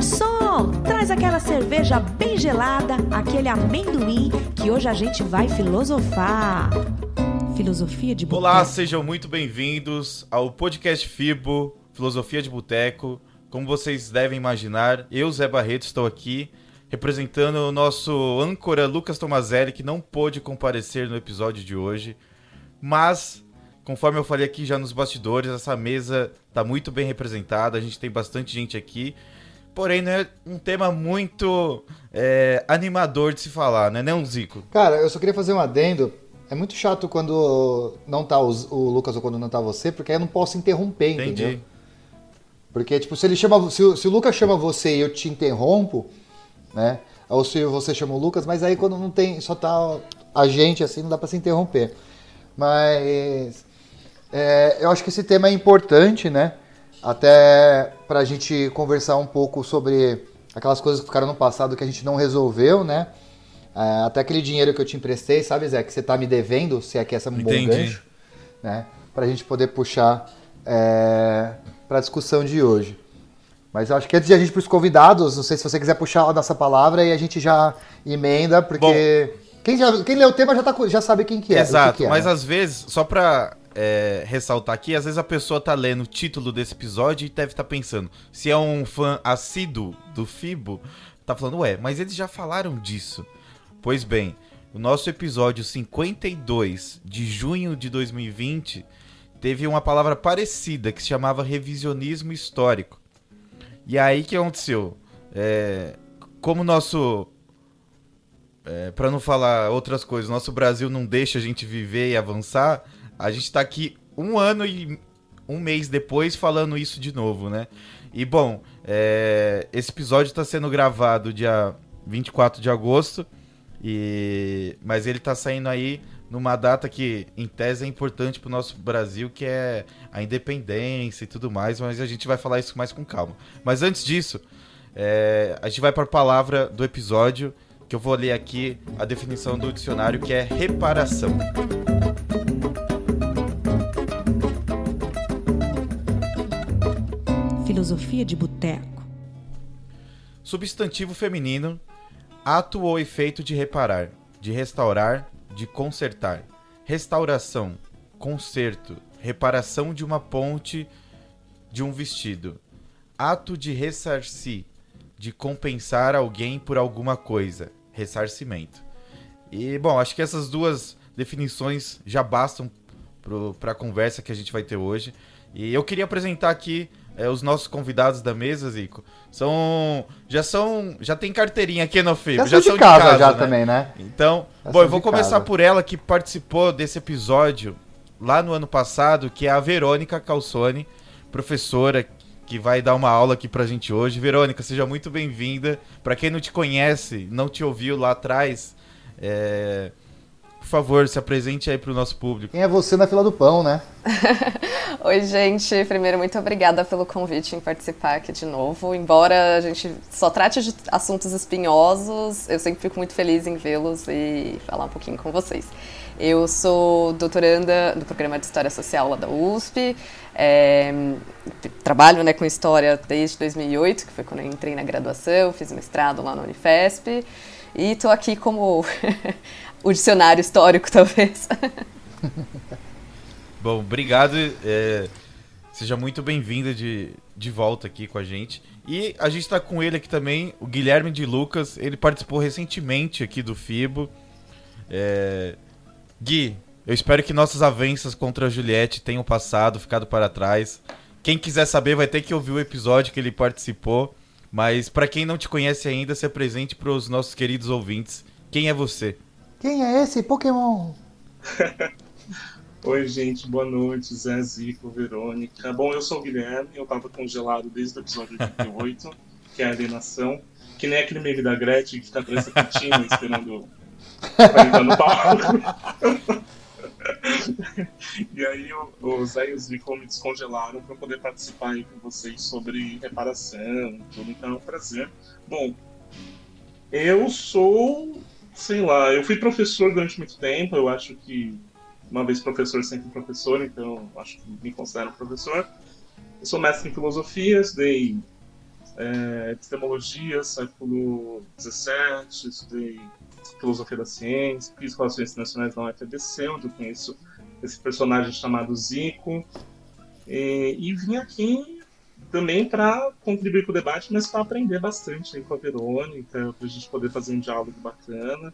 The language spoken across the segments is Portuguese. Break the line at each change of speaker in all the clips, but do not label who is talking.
garçom, traz aquela cerveja bem gelada, aquele amendoim, que hoje a gente vai filosofar. Filosofia de Boteco.
Olá, sejam muito bem-vindos ao podcast FIBO, Filosofia de Boteco. Como vocês devem imaginar, eu, Zé Barreto, estou aqui representando o nosso âncora Lucas Tomazelli, que não pôde comparecer no episódio de hoje. Mas, conforme eu falei aqui já nos bastidores, essa mesa está muito bem representada, a gente tem bastante gente aqui. Porém, não é um tema muito animador de se falar, né, não, Zico?
Cara, eu só queria fazer um adendo. É muito chato quando não tá o Lucas ou quando não tá você, porque aí eu não posso interromper, entendeu?
Entendi.
Porque, tipo, se o Lucas chama você e eu te interrompo, né? Ou se você chama o Lucas, mas aí quando não tem, só tá a gente assim, não dá pra se interromper. Mas eu acho que esse tema é importante, né? Até pra gente conversar um pouco sobre aquelas coisas que ficaram no passado que a gente não resolveu, né? Até aquele dinheiro que eu te emprestei, sabe, Zé? Que você tá me devendo, se é que essa é um bom gancho, né? Pra gente poder puxar pra discussão de hoje. Mas eu acho que antes de a gente ir pros convidados, não sei se você quiser puxar a nossa palavra e a gente já emenda, porque quem lê o tema já sabe quem que é.
Exato,
que é,
mas
né?
às vezes, só pra ressaltar aqui, às vezes a pessoa tá lendo o título desse episódio e deve estar pensando, se é um fã assíduo do FIBO, tá falando, mas eles já falaram disso. Pois bem, o nosso episódio 52 de junho de 2020 teve uma palavra parecida que se chamava revisionismo histórico. E aí o que aconteceu? Como o nosso... para não falar outras coisas, nosso Brasil não deixa a gente viver e avançar, a gente tá aqui 1 ano e 1 mês depois falando isso de novo, né? E bom, esse episódio está sendo gravado dia 24 de agosto, mas ele tá saindo aí numa data que, em tese, é importante pro nosso Brasil, que é a independência e tudo mais, mas a gente vai falar isso mais com calma. Mas antes disso, a gente vai para a palavra do episódio, que eu vou ler aqui a definição do dicionário, que é reparação.
Filosofia de Boteco.
Substantivo feminino, ato ou efeito de reparar, de restaurar, de consertar. Restauração, conserto, reparação de uma ponte, de um vestido. Ato de ressarcir, de compensar alguém por alguma coisa. Ressarcimento. E, bom, acho que essas duas definições já bastam para a conversa que a gente vai ter hoje. E eu queria apresentar aqui os nossos convidados da mesa, Zico. Já tem carteirinha aqui no FIBO.
Já são de casa já, né?
Também, né? Então, eu vou começar por ela, que participou desse episódio lá no ano passado, que é a Verônica Calzone, professora que vai dar uma aula aqui pra gente hoje. Verônica, seja muito bem-vinda. Pra quem não te conhece, não te ouviu lá atrás, por favor, se apresente aí pro nosso público.
Quem é você na fila do pão, né?
Oi, gente. Primeiro, muito obrigada pelo convite em participar aqui de novo. Embora a gente só trate de assuntos espinhosos, eu sempre fico muito feliz em vê-los e falar um pouquinho com vocês. Eu sou doutoranda do Programa de História Social lá da USP. Trabalho, com História desde 2008, que foi quando eu entrei na graduação, fiz mestrado lá na Unifesp. E estou aqui como o dicionário histórico, talvez.
Bom, obrigado. Seja muito bem-vinda de volta aqui com a gente. E a gente está com ele aqui também, o Guilherme de Lucas. Ele participou recentemente aqui do FIBO. Gui, eu espero que nossas avanças contra a Juliette tenham ficado para trás. Quem quiser saber vai ter que ouvir o episódio que ele participou. Mas para quem não te conhece ainda, se apresente para os nossos queridos ouvintes. Quem é você?
Quem é esse Pokémon?
Oi, gente, boa noite, Zé, Zico, Verônica. Bom, eu sou o Guilherme, eu tava congelado desde o episódio 88, que é a alienação, que nem aquele meme da Gretchen que fica atrás da cortina esperando pra entrar no palco. E aí o Zé e o Zico me descongelaram para poder participar aí com vocês sobre reparação e tudo, então é um prazer. Bom, eu sou, eu fui professor durante muito tempo, eu acho que uma vez professor, sempre professor, então acho que me considero professor. Eu sou mestre em filosofia, estudei epistemologia, século XVII, estudei filosofia da ciência, fiz relações internacionais na UFABC, onde eu conheço esse personagem chamado Zico, e vim aqui também para contribuir com o debate, mas para aprender bastante aí com a Verônica, para a gente poder fazer um diálogo bacana.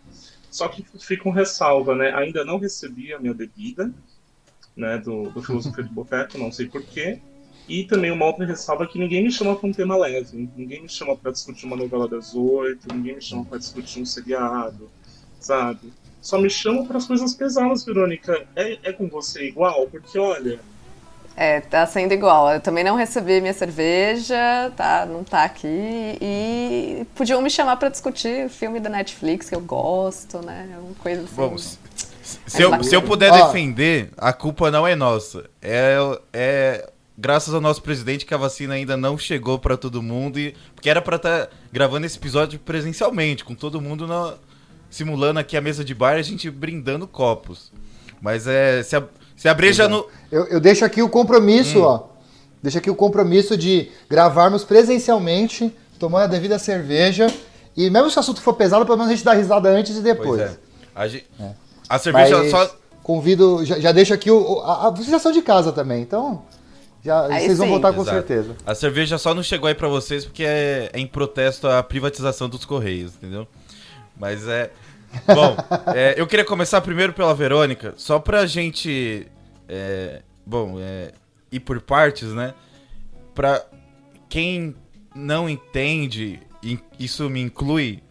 Só que fica um ressalva, né? Ainda não recebi a minha bebida, né, do Filosofia de Boteco, não sei porquê. E também uma outra ressalva que ninguém me chama para um tema leve, ninguém me chama para discutir uma novela das 8, ninguém me chama para discutir um seriado, sabe? Só me chamam para as coisas pesadas, Verônica. É com você igual? Porque, olha...
Tá sendo igual. Eu também não recebi minha cerveja, tá? Não tá aqui. E podiam me chamar para discutir o filme da Netflix, que eu gosto, né? Uma coisa assim.
Bom, se eu puder defender, a culpa não é nossa. É graças ao nosso presidente que a vacina ainda não chegou para todo mundo, porque era para estar gravando esse episódio presencialmente, com todo mundo simulando aqui a mesa de bar e a gente brindando copos. Mas se a breja no...
Eu deixo aqui o compromisso, ó. Deixo aqui o compromisso de gravarmos presencialmente, tomando a devida cerveja. E mesmo se o assunto for pesado, pelo menos a gente dá risada antes e depois.
Pois é. A cerveja
mas
só...
Convido, já deixo aqui vocês já são de casa também, então vocês vão voltar com certeza.
A cerveja só não chegou aí pra vocês porque é em protesto à privatização dos Correios, entendeu? Mas Bom, eu queria começar primeiro pela Verônica, só pra gente, ir por partes, né? Pra quem não entende, e isso me inclui,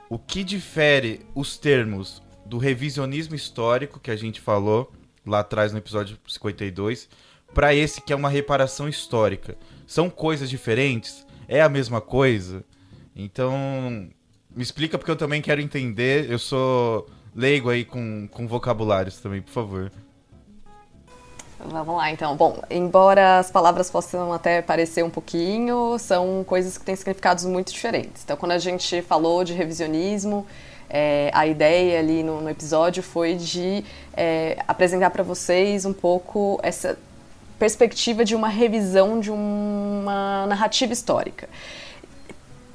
o que difere os termos do revisionismo histórico, que a gente falou lá atrás no episódio 52, pra esse que é uma reparação histórica. São coisas diferentes? É a mesma coisa? Então... me explica, porque eu também quero entender. Eu sou leigo aí com vocabulários também, por favor.
Vamos lá, então. Bom, embora as palavras possam até parecer um pouquinho, são coisas que têm significados muito diferentes. Então, quando a gente falou de revisionismo, a ideia ali no episódio foi de apresentar para vocês um pouco essa perspectiva de uma revisão de uma narrativa histórica.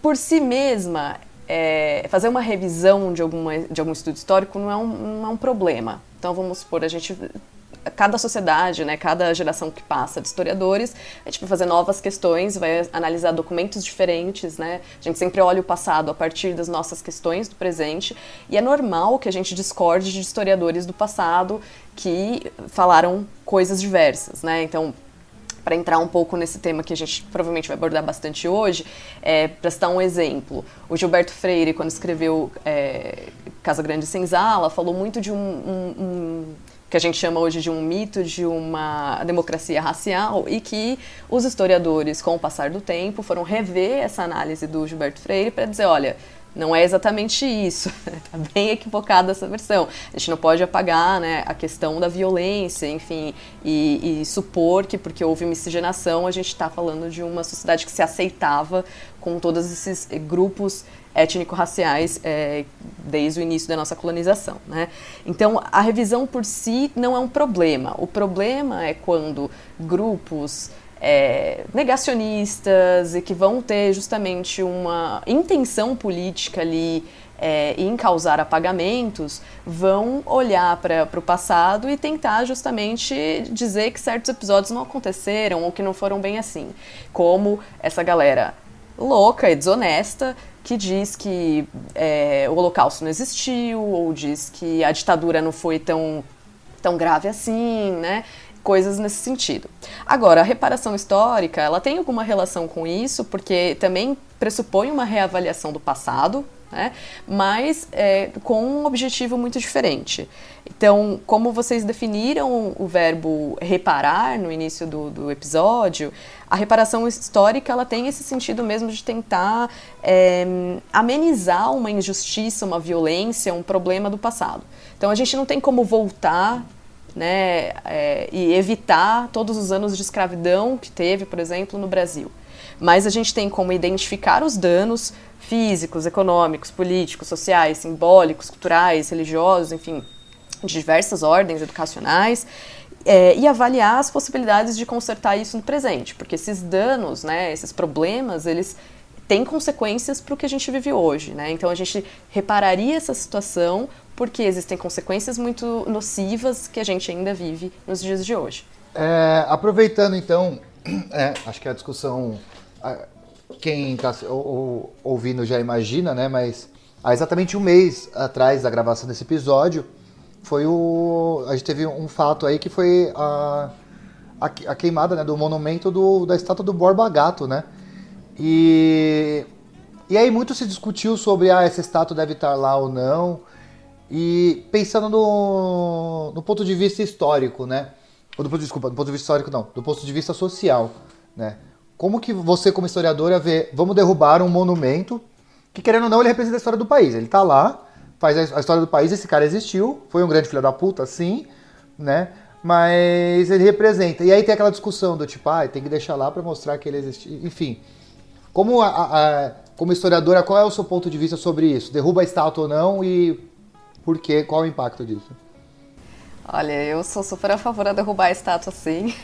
Por si mesma... fazer uma revisão de algum estudo histórico não é um problema. Então, vamos supor, cada sociedade, né, cada geração que passa de historiadores, a gente vai fazer novas questões, vai analisar documentos diferentes, né? A gente sempre olha o passado a partir das nossas questões do presente, e é normal que a gente discorde de historiadores do passado que falaram coisas diversas, né? Então, para entrar um pouco nesse tema que a gente provavelmente vai abordar bastante hoje, para citar um exemplo, o Gilberto Freire, quando escreveu Casa Grande e Senzala, falou muito de que a gente chama hoje de um mito de uma democracia racial, e que os historiadores, com o passar do tempo, foram rever essa análise do Gilberto Freire para dizer, olha, não é exatamente isso, está bem equivocada essa versão. A gente não pode apagar, né, a questão da violência, enfim, e supor que porque houve miscigenação a gente está falando de uma sociedade que se aceitava com todos esses grupos étnico-raciais desde o início da nossa colonização, né? Então, a revisão por si não é um problema. O problema é quando grupos negacionistas e que vão ter justamente uma intenção política ali em causar apagamentos, vão olhar para o passado e tentar justamente dizer que certos episódios não aconteceram ou que não foram bem assim. Como essa galera louca e desonesta que diz que o Holocausto não existiu, ou diz que a ditadura não foi tão grave assim, né? Coisas nesse sentido. Agora, a reparação histórica, ela tem alguma relação com isso, porque também pressupõe uma reavaliação do passado, né? Mas com um objetivo muito diferente. Então, como vocês definiram o verbo reparar no início do episódio, a reparação histórica ela tem esse sentido mesmo de tentar amenizar uma injustiça, uma violência, um problema do passado. Então, a gente não tem como voltar, né, e evitar todos os anos de escravidão que teve, por exemplo, no Brasil. Mas a gente tem como identificar os danos físicos, econômicos, políticos, sociais, simbólicos, culturais, religiosos, enfim, de diversas ordens educacionais, e avaliar as possibilidades de consertar isso no presente, porque esses danos, né, esses problemas, eles tem consequências para o que a gente vive hoje, né? Então a gente repararia essa situação porque existem consequências muito nocivas que a gente ainda vive nos dias de hoje.
Aproveitando então, acho que a discussão, quem está ouvindo já imagina, né? Mas há exatamente um mês atrás da gravação desse episódio, a gente teve um fato aí que foi a queimada, né, do monumento da estátua do Borba Gato, né? E aí muito se discutiu sobre essa estátua deve estar lá ou não. E pensando no ponto de vista histórico, né? Do ponto de vista histórico não, do ponto de vista social, né? Como que você, como historiadora, vê, vamos derrubar um monumento que, querendo ou não, ele representa a história do país. Ele tá lá, faz a história do país, esse cara existiu, foi um grande filho da puta, sim, né? Mas ele representa. E aí tem aquela discussão do tipo, tem que deixar lá pra mostrar que ele existe. Enfim, como historiadora, qual é o seu ponto de vista sobre isso? Derruba a estátua ou não e por quê? Qual é o impacto disso?
Olha, eu sou super a favor de derrubar a estátua, sim.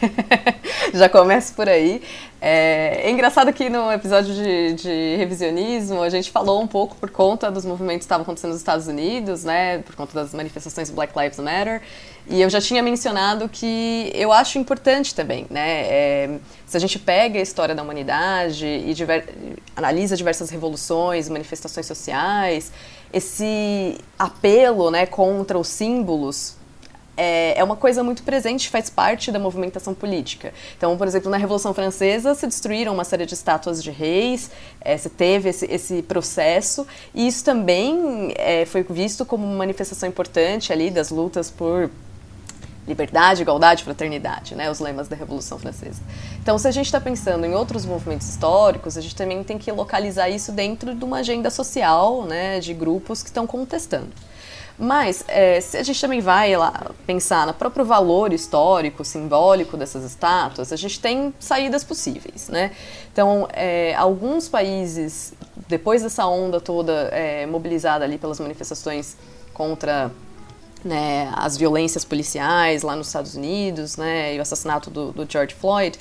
Já começo por aí. É engraçado que no episódio de revisionismo a gente falou um pouco por conta dos movimentos que estavam acontecendo nos Estados Unidos, né, por conta das manifestações Black Lives Matter, e eu já tinha mencionado que eu acho importante também, né, se a gente pega a história da humanidade e analisa diversas revoluções, manifestações sociais, esse apelo, né, contra os símbolos é uma coisa muito presente, faz parte da movimentação política. Então, por exemplo, na Revolução Francesa se destruíram uma série de estátuas de reis, se teve esse processo, e isso também foi visto como uma manifestação importante ali das lutas por liberdade, igualdade, fraternidade, né, os lemas da Revolução Francesa. Então, se a gente está pensando em outros movimentos históricos, a gente também tem que localizar isso dentro de uma agenda social, né, de grupos que estão contestando. Mas, se a gente também vai lá pensar no próprio valor histórico, simbólico dessas estátuas, a gente tem saídas possíveis, né? Então, alguns países, depois dessa onda toda mobilizada ali pelas manifestações contra, né, as violências policiais lá nos Estados Unidos, né, e o assassinato do George Floyd,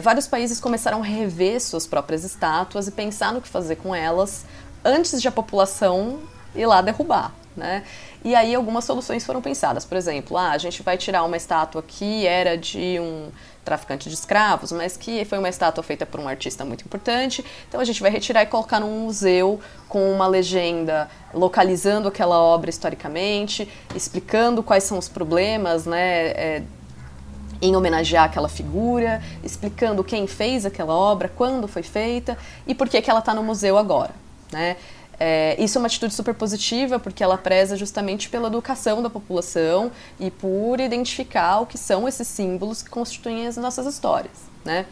vários países começaram a rever suas próprias estátuas e pensar no que fazer com elas antes de a população ir lá derrubar, né? E aí algumas soluções foram pensadas. Por exemplo, a gente vai tirar uma estátua que era de um traficante de escravos, mas que foi uma estátua feita por um artista muito importante, então a gente vai retirar e colocar num museu com uma legenda localizando aquela obra historicamente, explicando quais são os problemas, né, em homenagear aquela figura, explicando quem fez aquela obra, quando foi feita e por que ela está no museu agora, né? Isso é uma atitude super positiva porque ela preza justamente pela educação da população e por identificar o que são esses símbolos que constituem as nossas histórias, né?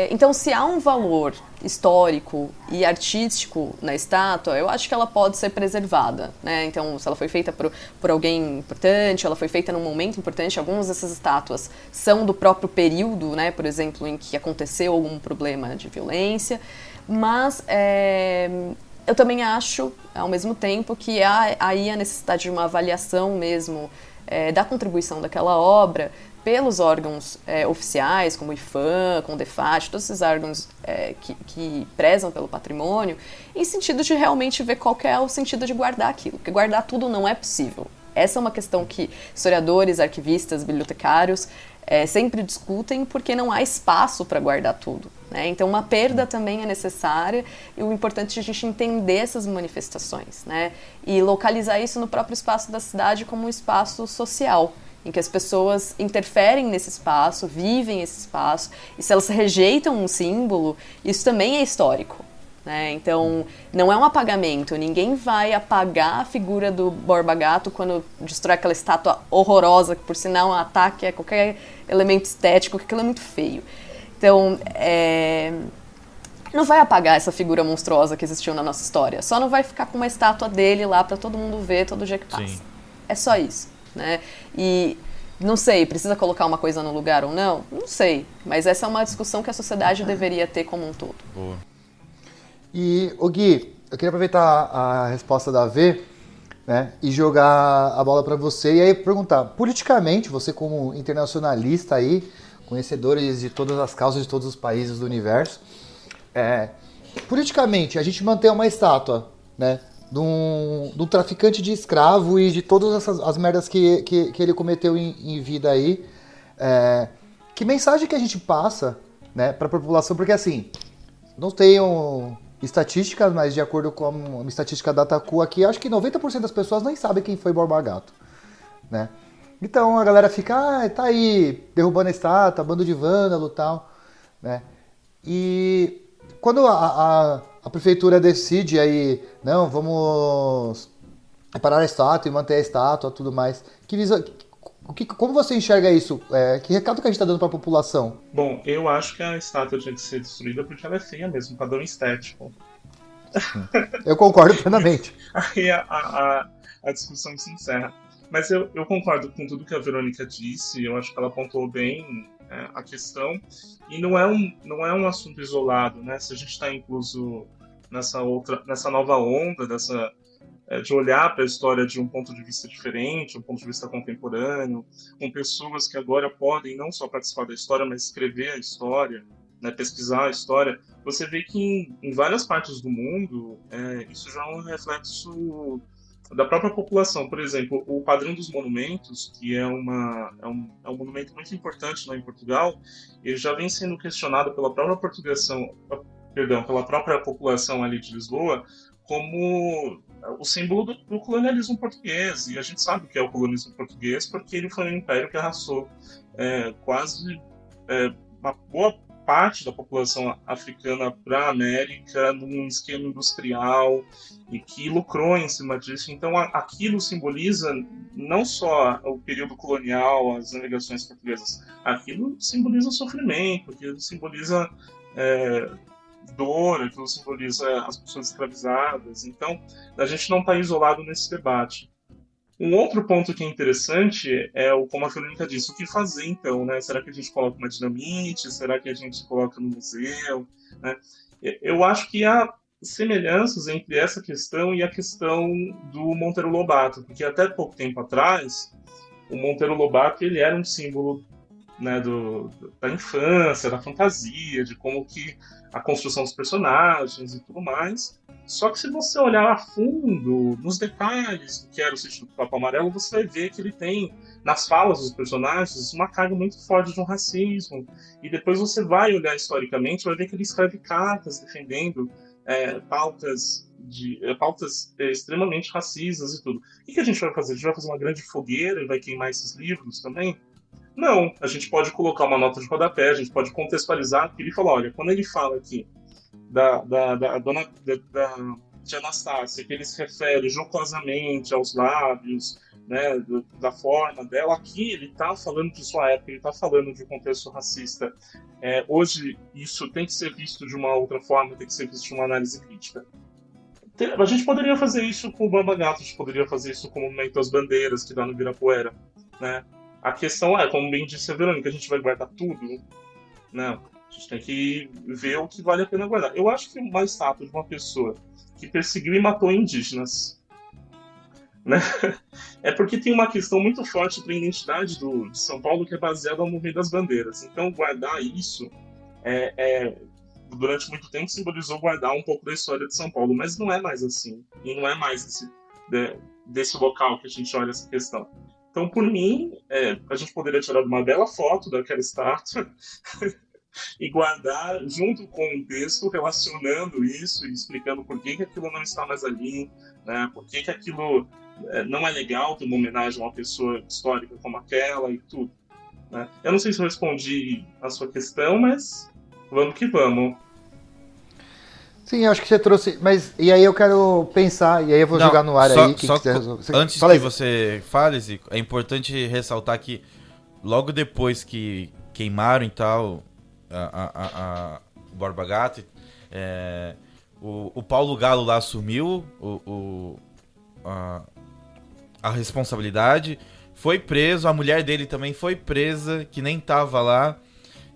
Então, se há um valor histórico e artístico na estátua, eu acho que ela pode ser preservada, né? Então, se ela foi feita por alguém importante, ela foi feita num momento importante, algumas dessas estátuas são do próprio período, né? Por exemplo, em que aconteceu algum problema de violência, mas eu também acho, ao mesmo tempo, que há aí a necessidade de uma avaliação mesmo da contribuição daquela obra pelos órgãos oficiais, como o IPHAN, CONDEFAT, todos esses órgãos que prezam pelo patrimônio, em sentido de realmente ver qual que é o sentido de guardar aquilo, porque guardar tudo não é possível. Essa é uma questão que historiadores, arquivistas, bibliotecários sempre discutem, porque não há espaço para guardar tudo, né? Então, uma perda também é necessária e o importante é a gente entender essas manifestações, né? E localizar isso no próprio espaço da cidade como um espaço social, em que as pessoas interferem nesse espaço, vivem esse espaço, e se elas rejeitam um símbolo, isso também é histórico, né? Então, não é um apagamento, ninguém vai apagar a figura do Borba Gato quando destrói aquela estátua horrorosa, que por sinal é um ataque a qualquer elemento estético, que aquilo é muito feio. Então, não vai apagar essa figura monstruosa que existiu na nossa história, só não vai ficar com uma estátua dele lá para todo mundo ver todo dia que passa. Sim. É só isso, né? E não sei, precisa colocar uma coisa no lugar ou não? Não sei, mas essa é uma discussão que a sociedade deveria ter como um todo.
Boa.
E, Gui, eu queria aproveitar a resposta da V, né, e jogar a bola para você e aí perguntar, politicamente, você como internacionalista aí, conhecedores de todas as causas de todos os países do universo, politicamente, a gente manter uma estátua, né, de um traficante de escravo e de todas as merdas que ele cometeu em vida aí, que mensagem que a gente passa, né, para a população? Porque assim, não tenho estatísticas, mas de acordo com uma estatística da Ataku aqui, acho que 90% das pessoas nem sabem quem foi Borba Gato, né? Então a galera fica, tá aí, derrubando a estátua, bando de vândalo e tal, né? E quando a prefeitura decide aí, não, vamos reparar a estátua e manter a estátua e tudo mais, como você enxerga isso? Que recado que a gente está dando para a população?
Bom, eu acho que a estátua tinha que ser destruída porque ela é feia mesmo, padrão estético.
Eu concordo plenamente.
Aí a discussão se encerra. Mas eu concordo com tudo que a Verônica disse, eu acho que ela apontou bem a questão, e não é um assunto isolado, né? Se a gente está incluso nessa nova onda, de olhar para a história de um ponto de vista diferente, um ponto de vista contemporâneo, com pessoas que agora podem não só participar da história, mas escrever a história, né, pesquisar a história, você vê que em várias partes do mundo isso já é um reflexo da própria população. Por exemplo, o Padrão dos Monumentos, que é um monumento muito importante lá em Portugal, ele já vem sendo questionado pela própria pela própria população ali de Lisboa, como o símbolo do colonialismo português. E a gente sabe o que é o colonialismo português porque ele foi um império que arrasou quase uma boa parte da população africana para a América num esquema industrial e que lucrou em cima disso. Então aquilo simboliza não só o período colonial, as navegações portuguesas, aquilo simboliza sofrimento, aquilo simboliza dor, aquilo simboliza as pessoas escravizadas. Então a gente não está isolado nesse debate. Um outro ponto que é interessante como a Verônica disse, o que fazer então, né? Será que a gente coloca uma dinamite? Será que a gente coloca no museu? Né? Eu acho que há semelhanças entre essa questão e a questão do Monteiro Lobato, porque até pouco tempo atrás, o Monteiro Lobato ele era um símbolo, né, da infância, da fantasia, de como que a construção dos personagens e tudo mais. Só que se você olhar a fundo, nos detalhes do que era o Sítio do Papo Amarelo, você vai ver que ele tem, nas falas dos personagens, uma carga muito forte de um racismo. E depois você vai olhar historicamente, vai ver que ele escreve cartas defendendo pautas extremamente racistas e tudo. O que a gente vai fazer? A gente vai fazer uma grande fogueira e vai queimar esses livros também? Não, a gente pode colocar uma nota de rodapé, a gente pode contextualizar, porque ele fala, olha, quando ele fala aqui da dona de Anastácia, que ele se refere jocosamente aos lábios, né, da forma dela, aqui ele está falando de sua época, ele está falando de um contexto racista. Hoje isso tem que ser visto de uma outra forma, tem que ser visto de uma análise crítica. A gente poderia fazer isso com o Borba Gato, a gente poderia fazer isso com o Movimento das Bandeiras, que dá no Ibirapuera, né? A questão como bem disse a Verônica, a gente vai guardar tudo? Não. A gente tem que ver o que vale a pena guardar. Eu acho que uma estátua de uma pessoa que perseguiu e matou indígenas, né? É porque tem uma questão muito forte para a identidade de São Paulo que é baseada no Movimento das Bandeiras. Então, guardar isso durante muito tempo simbolizou guardar um pouco da história de São Paulo, mas não é mais assim. E não é mais desse local que a gente olha essa questão. Então, por mim, a gente poderia tirar uma bela foto daquela estátua e guardar junto com um texto relacionando isso e explicando por que aquilo não está mais ali, né? Por que aquilo não é legal ter uma homenagem a uma pessoa histórica como aquela e tudo, né? Eu não sei se eu respondi a sua questão, mas vamos que vamos.
Sim, acho que você trouxe. Mas e aí eu quero pensar, e aí eu vou jogar no ar aí.
Antes que você fale, Zico, é importante ressaltar que logo depois que queimaram e tal o Borba Gato, o Paulo Galo lá assumiu a responsabilidade, foi preso, a mulher dele também foi presa, que nem tava lá.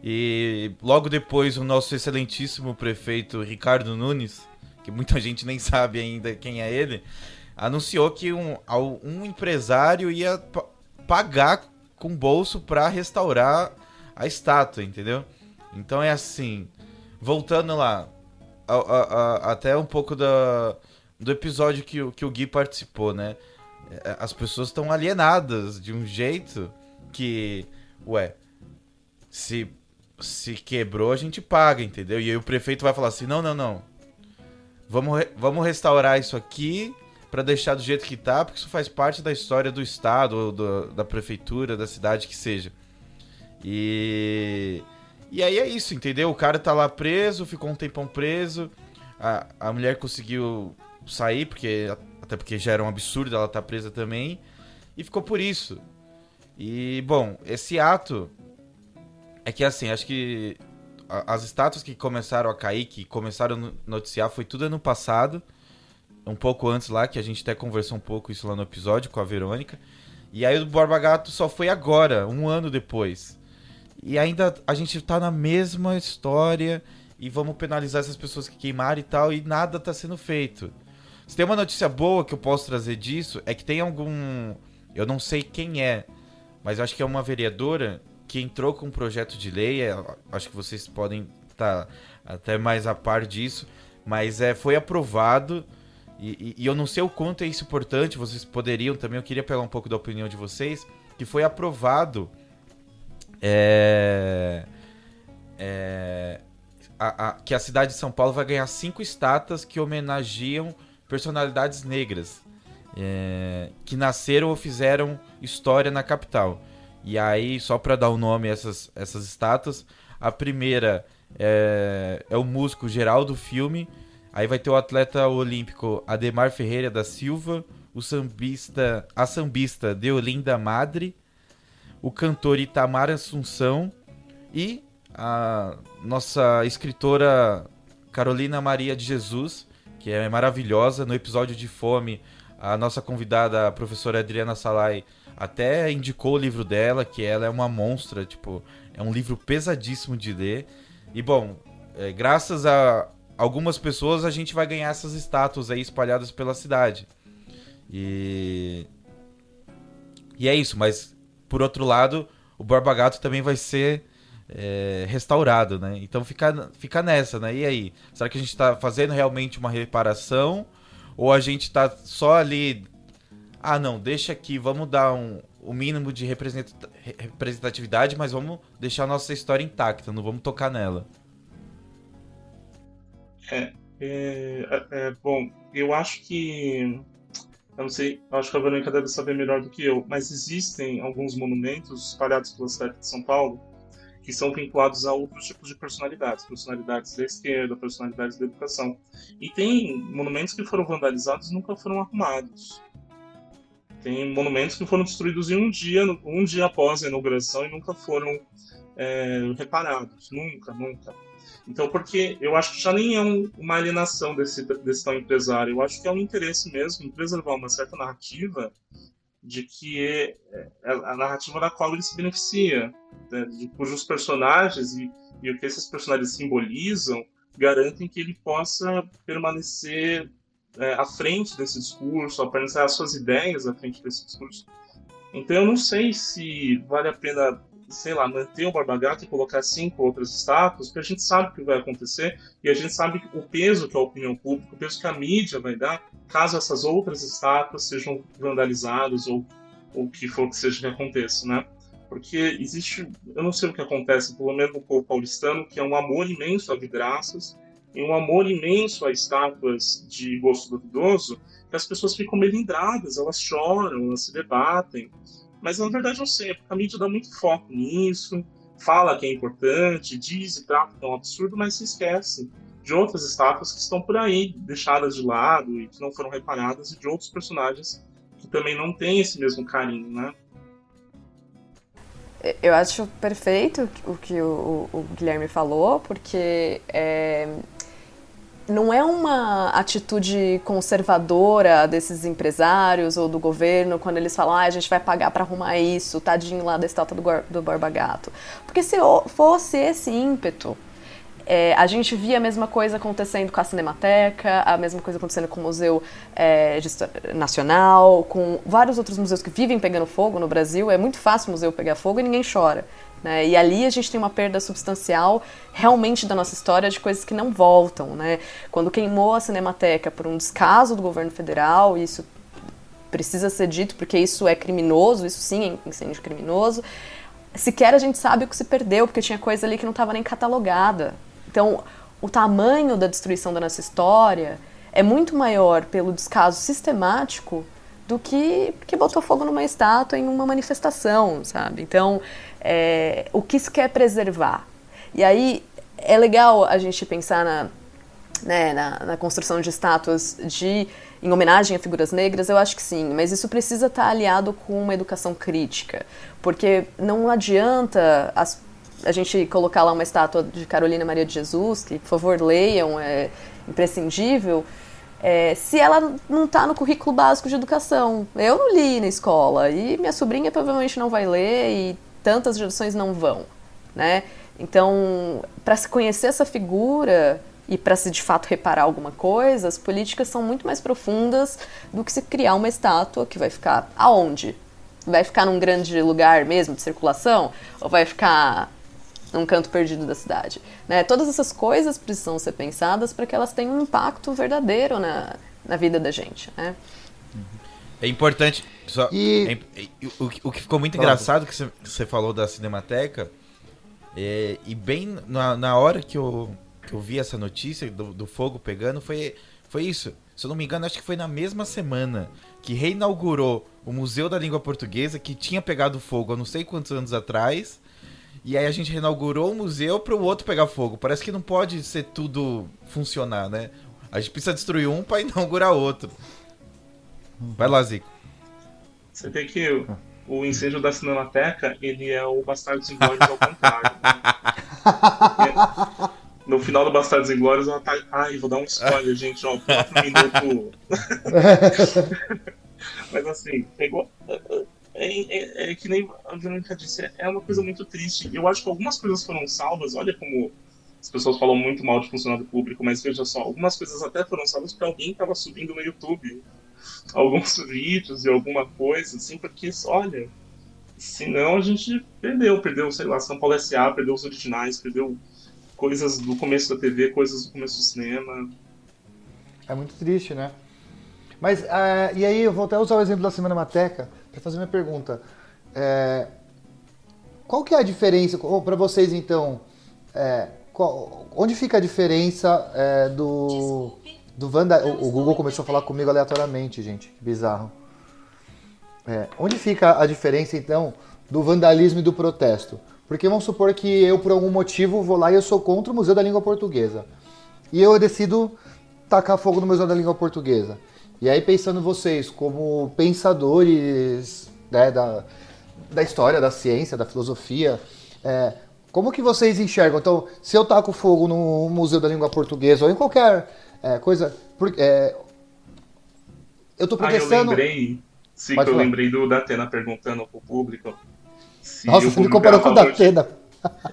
E logo depois o nosso excelentíssimo prefeito Ricardo Nunes, que muita gente nem sabe ainda quem é ele, anunciou que um empresário ia pagar com bolso para restaurar a estátua, entendeu? Então é assim, voltando lá, até um pouco do episódio que o Gui participou, né? As pessoas estão alienadas de um jeito que, se quebrou, a gente paga, entendeu? E aí o prefeito vai falar assim, não. Vamos restaurar isso aqui pra deixar do jeito que tá, porque isso faz parte da história do estado, ou da prefeitura, da cidade, que seja. E aí é isso, entendeu? O cara tá lá preso, ficou um tempão preso, a mulher conseguiu sair, até porque já era um absurdo ela tá presa também, e ficou por isso. E, bom, esse ato é que, assim, acho que as estátuas que começaram a cair, que começaram a noticiar, foi tudo ano passado, um pouco antes lá, que a gente até conversou um pouco isso lá no episódio com a Verônica. E aí o Borba Gato só foi agora, um ano depois. E ainda a gente tá na mesma história e vamos penalizar essas pessoas que queimaram e tal, e nada tá sendo feito. Se tem uma notícia boa que eu posso trazer disso, é que tem algum... Eu não sei quem é, mas eu acho que é uma vereadora que entrou com um projeto de lei, acho que vocês podem estar até mais a par disso, mas foi aprovado, e eu não sei o quanto é isso importante, vocês poderiam também, eu queria pegar um pouco da opinião de vocês, que foi aprovado que a cidade de São Paulo vai ganhar 5 estátuas que homenageiam personalidades negras que nasceram ou fizeram história na capital. E aí, só para dar o nome a essas estátuas, a primeira é o músico Geraldo Filme, aí vai ter o atleta olímpico Ademar Ferreira da Silva, a sambista Deolinda Madre, o cantor Itamar Assunção e a nossa escritora Carolina Maria de Jesus, que é maravilhosa. No episódio de Fome, a nossa convidada, a professora Adriana Salai, até indicou o livro dela, que ela é uma monstra, tipo, é um livro pesadíssimo de ler. E, bom, graças a algumas pessoas, a gente vai ganhar essas estátuas aí espalhadas pela cidade. E é isso, mas, por outro lado, o Borba Gato também vai ser restaurado, né? Então fica nessa, né? E aí? Será que a gente tá fazendo realmente uma reparação? Ou a gente tá só ali... Ah, não, deixa aqui, vamos dar o mínimo de representatividade, mas vamos deixar a nossa história intacta, não vamos tocar nela.
Bom, eu acho que... Eu não sei, acho que a Verônica deve saber melhor do que eu, mas existem alguns monumentos espalhados pela cidade de São Paulo que são vinculados a outros tipos de personalidades da esquerda, personalidades da educação. E tem monumentos que foram vandalizados e nunca foram arrumados. Tem monumentos que foram destruídos em um dia após a inauguração e nunca foram reparados. Nunca. Então, porque eu acho que já nem é uma alienação desse tal empresário, eu acho que é um interesse mesmo em preservar uma certa narrativa de que a narrativa da qual ele se beneficia, né, de cujos personagens e o que esses personagens simbolizam garantem que ele possa permanecer à frente desse discurso, apresentar as suas ideias à frente desse discurso. Então eu não sei se vale a pena, sei lá, manter o Borba Gato e colocar 5 outras estátuas, porque a gente sabe o que vai acontecer e a gente sabe o peso que a opinião pública, o peso que a mídia vai dar caso essas outras estátuas sejam vandalizadas ou o que for que seja que aconteça, né? Porque existe, eu não sei o que acontece, pelo menos no povo paulistano, que é um amor imenso a vidraças e um amor imenso a estátuas de gosto duvidoso, que as pessoas ficam melindradas, elas choram, elas se debatem. Mas na verdade eu sei, porque a mídia dá muito foco nisso, fala que é importante, diz e trata que é um absurdo, mas se esquece de outras estátuas que estão por aí, deixadas de lado e que não foram reparadas, e de outros personagens que também não têm esse mesmo carinho, né?
Eu acho perfeito o que o Guilherme falou, porque não é uma atitude conservadora desses empresários ou do governo quando eles falam, a gente vai pagar para arrumar isso, tadinho lá da estátua do Borba Gato. Porque se fosse esse ímpeto, A gente via a mesma coisa acontecendo com a Cinemateca, a mesma coisa acontecendo com o Museu de História Nacional, com vários outros museus que vivem pegando fogo no Brasil. É muito fácil o museu pegar fogo e ninguém chora, né? E ali a gente tem uma perda substancial realmente da nossa história, de coisas que não voltam, né? Quando queimou a Cinemateca por um descaso do governo federal, isso precisa ser dito porque isso é criminoso, isso sim é incêndio criminoso, sequer a gente sabe o que se perdeu, porque tinha coisa ali que não estava nem catalogada. Então, o tamanho da destruição da nossa história é muito maior pelo descaso sistemático do que botou fogo numa estátua em uma manifestação, sabe? Então, o que se quer preservar? E aí, é legal a gente pensar na construção de estátuas em homenagem a figuras negras, eu acho que sim, mas isso precisa estar aliado com uma educação crítica, porque não adianta a gente colocar lá uma estátua de Carolina Maria de Jesus, que, por favor, leiam, é imprescindível, se ela não está no currículo básico de educação. Eu não li na escola, e minha sobrinha provavelmente não vai ler, e tantas gerações não vão, né? Então, para se conhecer essa figura e para se de fato reparar alguma coisa, as políticas são muito mais profundas do que se criar uma estátua que vai ficar aonde? Vai ficar num grande lugar mesmo de circulação? Ou vai ficar num canto perdido da cidade? Né? Todas essas coisas precisam ser pensadas para que elas tenham um impacto verdadeiro na vida da gente, né?
É importante. O que ficou muito engraçado que você falou da Cinemateca, e bem na hora que eu vi essa notícia do fogo pegando, foi isso. Se eu não me engano, acho que foi na mesma semana que reinaugurou o Museu da Língua Portuguesa, que tinha pegado fogo há não sei quantos anos atrás. E aí a gente reinaugurou o museu para o outro pegar fogo. Parece que não pode ser tudo funcionar, né? A gente precisa destruir um para inaugurar outro. Vai lá, Zico.
Você vê que o incêndio da Cinemateca, ele é o Bastardos Inglórios ao contrário. Né? No final do Bastardos Inglórios, ela tá... Ai, vou dar um spoiler, gente, ó, 4 minutos. Mas assim, pegou... É que nem a Verônica disse, é uma coisa muito triste. Eu acho que algumas coisas foram salvas, olha como as pessoas falam muito mal de funcionário público, mas veja só, algumas coisas até foram salvas porque alguém estava subindo no YouTube alguns vídeos e alguma coisa, assim, porque, olha, senão a gente perdeu, sei lá, São Paulo S.A., perdeu os originais, perdeu coisas do começo da TV, coisas do começo do cinema.
É muito triste, né? Mas, e aí eu vou até usar o exemplo da Cinemateca para fazer minha pergunta. Qual que é a diferença, para vocês então, onde fica a diferença do o Google começou a falar comigo aleatoriamente, gente, que bizarro. Onde fica a diferença então do vandalismo e do protesto? Porque vamos supor que eu, por algum motivo, vou lá e eu sou contra o Museu da Língua Portuguesa. E eu decido tacar fogo no Museu da Língua Portuguesa. E aí, pensando vocês como pensadores, né, da história, da ciência, da filosofia, como que vocês enxergam? Então, se eu taco fogo no Museu da Língua Portuguesa ou em qualquer coisa... eu estou protestando...
eu lembrei do Datena perguntando pro público...
Nossa, você me comparou com o Datena.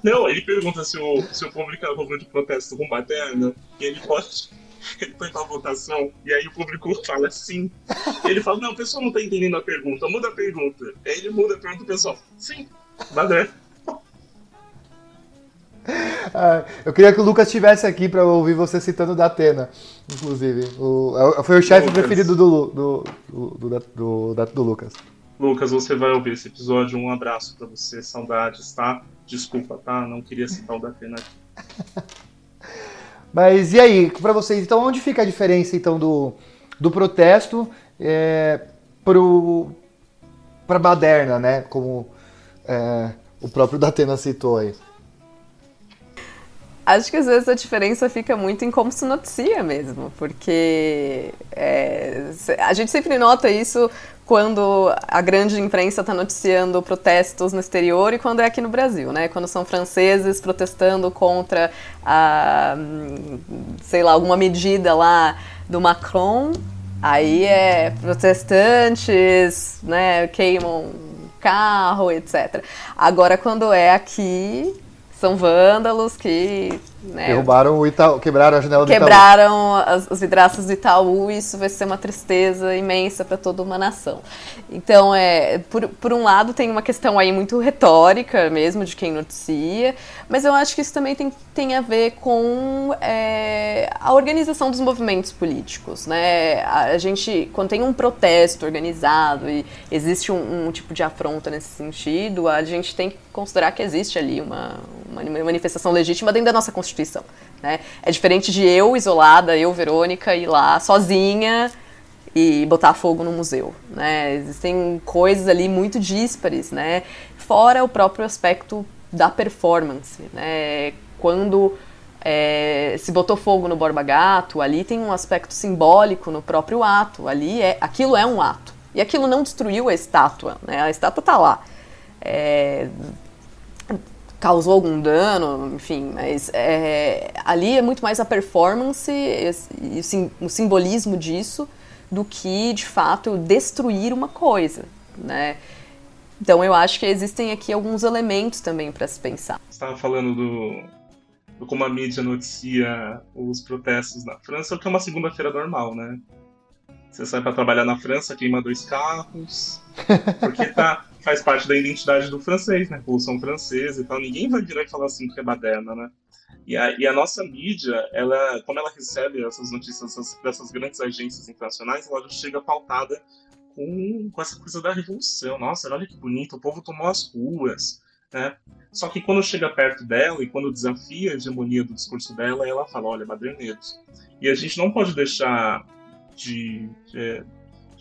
Não, ele pergunta se o público é a favor de protesto com baderna, e ele põe pra votação, e aí o público fala sim. Ele fala, não, o pessoal não tá entendendo a pergunta, muda a pergunta. Aí ele muda a pergunta e o pessoal, sim, baderna.
Eu queria que o Lucas estivesse aqui para ouvir você citando o Datena, inclusive. Foi o chefe preferido do Lucas.
Lucas, você vai ouvir esse episódio, um abraço pra você, saudades, tá? Desculpa, tá? Não queria citar o Datena aqui.
Mas e aí, pra vocês, então onde fica a diferença então do protesto pra baderna, né? Como o próprio Datena citou aí.
Acho que às vezes a diferença fica muito em como se noticia mesmo, porque a gente sempre nota isso quando a grande imprensa está noticiando protestos no exterior e quando é aqui no Brasil, né? Quando são franceses protestando contra sei lá, alguma medida lá do Macron, aí protestantes, né, queimam carro, etc. Agora, quando é aqui, são vândalos que né?
Derrubaram o Itaú, quebraram a janela do Itaú.
Quebraram as vidraças do Itaú, e isso vai ser uma tristeza imensa para toda uma nação. Então, por um lado, tem uma questão aí muito retórica mesmo de quem noticia, mas eu acho que isso também tem a ver com a organização dos movimentos políticos, né? A gente, quando tem um protesto organizado e existe um tipo de afronta nesse sentido, a gente tem que considerar que existe ali uma manifestação legítima dentro da nossa Constituição, né? É diferente de eu, isolada, eu, Verônica, ir lá sozinha e botar fogo no museu, né? Existem coisas ali muito díspares, né? Fora o próprio aspecto da performance, né? Quando se botou fogo no Borba Gato, ali tem um aspecto simbólico no próprio ato, aquilo é um ato. E aquilo não destruiu a estátua, né? A estátua está lá. Causou algum dano, enfim, mas ali é muito mais a performance e o simbolismo disso do que, de fato, destruir uma coisa, né? Então eu acho que existem aqui alguns elementos também para se pensar.
Você estava falando do como a mídia noticia os protestos na França, o que é uma segunda-feira normal, né? Você sai para trabalhar na França, queima 2 carros, porque faz parte da identidade do francês, né? Revolução Francesa e tal. Ninguém vai virar e falar assim que é baderna, né? E a nossa mídia, como ela recebe essas notícias dessas grandes agências internacionais, ela já chega pautada com essa coisa da revolução. Nossa, olha que bonito, o povo tomou as ruas, né? Só que quando chega perto dela e quando desafia a hegemonia do discurso dela, ela fala, olha, baderneiros. E a gente não pode deixar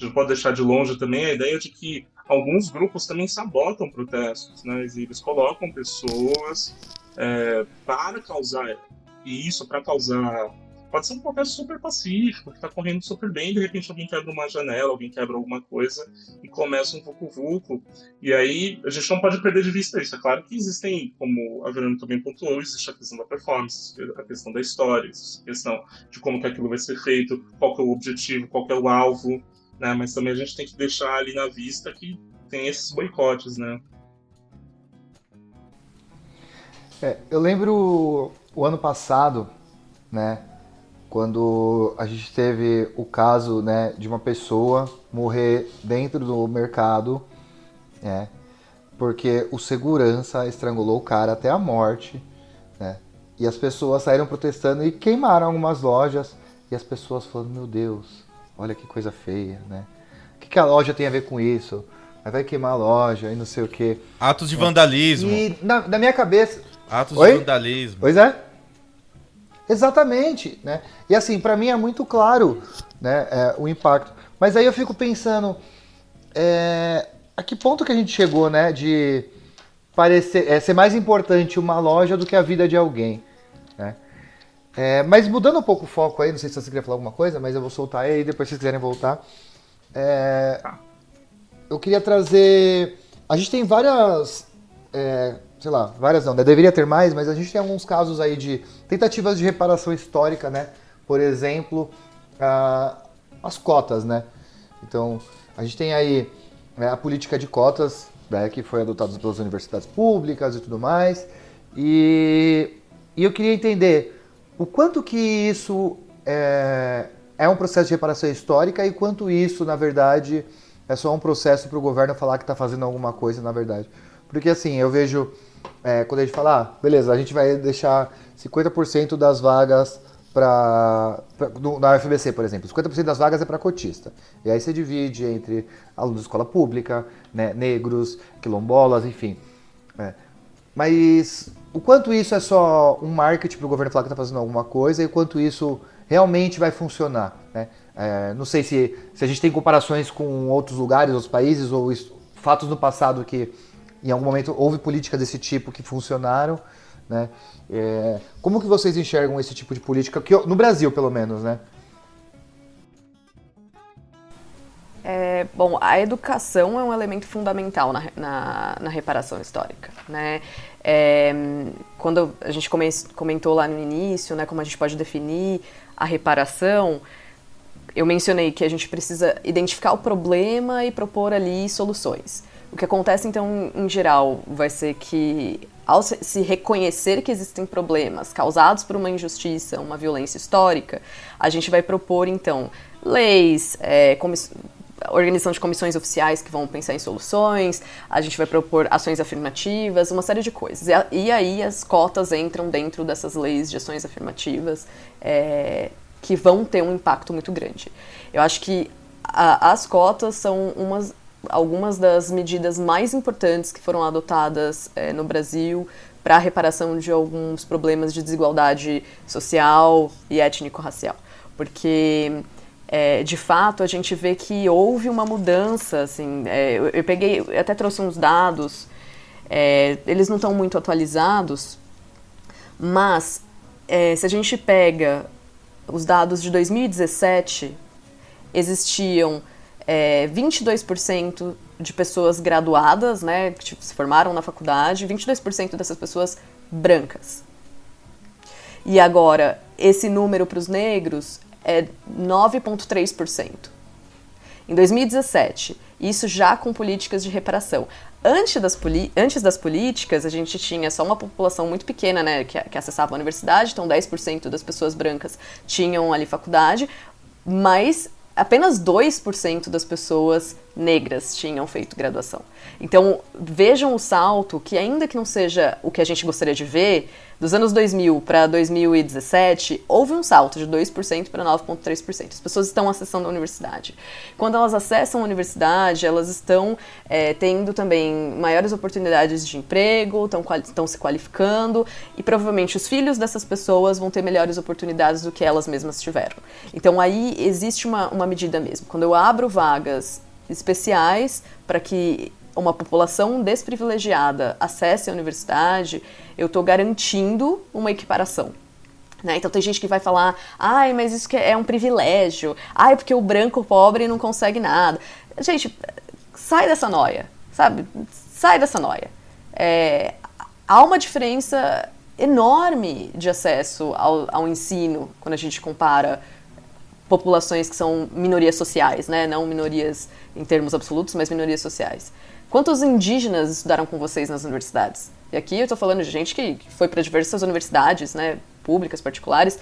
não pode deixar de longe também a ideia de que alguns grupos também sabotam protestos, né? Eles colocam pessoas para causar, e isso para causar, pode ser um protesto super pacífico, que está correndo super bem, de repente alguém quebra uma janela, alguém quebra alguma coisa e começa um vucu-vucu. E aí a gente não pode perder de vista isso. É claro que existem, como a Verônica também pontuou, existe a questão da performance, a questão da história, a questão de como que aquilo vai ser feito, qual que é o objetivo, qual que é o alvo, né? Mas também a gente tem que deixar ali na vista que tem esses boicotes, né?
Eu lembro o ano passado, né, quando a gente teve o caso, né, de uma pessoa morrer dentro do mercado, né, porque o segurança estrangulou o cara até a morte, né, e as pessoas saíram protestando e queimaram algumas lojas, e as pessoas falando, meu Deus, olha que coisa feia, né, o que a loja tem a ver com isso? Aí vai queimar a loja e não sei o quê.
Atos de vandalismo.
E na minha cabeça...
Atos
Oi?
de vandalismo.
Pois é. Exatamente, né? E assim, pra mim é muito claro, né, o impacto. Mas aí eu fico pensando, a que ponto que a gente chegou, né, de parecer ser mais importante uma loja do que a vida de alguém, né? Mas mudando um pouco o foco aí, não sei se você queria falar alguma coisa, mas eu vou soltar aí, depois se vocês quiserem voltar. Eu queria trazer... A gente tem várias... sei lá, várias não, né? Deveria ter mais, mas a gente tem alguns casos aí de tentativas de reparação histórica, né? Por exemplo, as cotas, né? Então, a gente tem aí a política de cotas, né, que foi adotada pelas universidades públicas e tudo mais, e eu queria entender o quanto que isso é um processo de reparação histórica e quanto isso, na verdade, é só um processo para o governo falar que está fazendo alguma coisa, na verdade. Porque assim, eu vejo, quando a gente fala, beleza, a gente vai deixar 50% das vagas na UFBC, por exemplo. 50% das vagas é para cotista. E aí você divide entre alunos de escola pública, né, negros, quilombolas, enfim. Mas o quanto isso é só um marketing para o governo falar que está fazendo alguma coisa e o quanto isso realmente vai funcionar, né? Não sei se a gente tem comparações com outros lugares, outros países, ou fatos no passado que em algum momento houve políticas desse tipo que funcionaram, né? Como que vocês enxergam esse tipo de política, no Brasil pelo menos, né?
Bom, a educação é um elemento fundamental na reparação histórica, né? Quando a gente comentou lá no início, né, como a gente pode definir a reparação, eu mencionei que a gente precisa identificar o problema e propor ali soluções. O que acontece, então, em geral, vai ser que ao se reconhecer que existem problemas causados por uma injustiça, uma violência histórica, a gente vai propor, então, leis, organização de comissões oficiais que vão pensar em soluções, a gente vai propor ações afirmativas, uma série de coisas. E aí as cotas entram dentro dessas leis de ações afirmativas que vão ter um impacto muito grande. Eu acho que as cotas são algumas das medidas mais importantes que foram adotadas no Brasil para a reparação de alguns problemas de desigualdade social e étnico-racial. Porque, de fato, a gente vê que houve uma mudança. Assim, eu até trouxe uns dados, eles não estão muito atualizados, mas se a gente pega os dados de 2017, existiam 22% de pessoas graduadas, né, que se formaram na faculdade, 22% dessas pessoas brancas. E agora, esse número para os negros é 9,3%. Em 2017, isso já com políticas de reparação. Antes das políticas, a gente tinha só uma população muito pequena, né, que acessava a universidade, então 10% das pessoas brancas tinham ali faculdade, mas apenas 2% das pessoas negras tinham feito graduação. Então, vejam o salto, que ainda que não seja o que a gente gostaria de ver, dos anos 2000 para 2017, houve um salto de 2% para 9,3%. As pessoas estão acessando a universidade. Quando elas acessam a universidade, elas estão tendo também maiores oportunidades de emprego, estão se qualificando, e provavelmente os filhos dessas pessoas vão ter melhores oportunidades do que elas mesmas tiveram. Então, aí existe uma medida mesmo. Quando eu abro vagas especiais para que uma população desprivilegiada acesse a universidade, eu estou garantindo uma equiparação. Né? Então tem gente que vai falar, mas isso que é um privilégio, porque o branco pobre não consegue nada. Gente, sai dessa noia, sabe? Sai dessa noia. Há uma diferença enorme de acesso ao ensino quando a gente compara populações que são minorias sociais, né? Não minorias em termos absolutos, mas minorias sociais. Quantos indígenas estudaram com vocês nas universidades? E aqui eu estou falando de gente que foi para diversas universidades, né, públicas, particulares.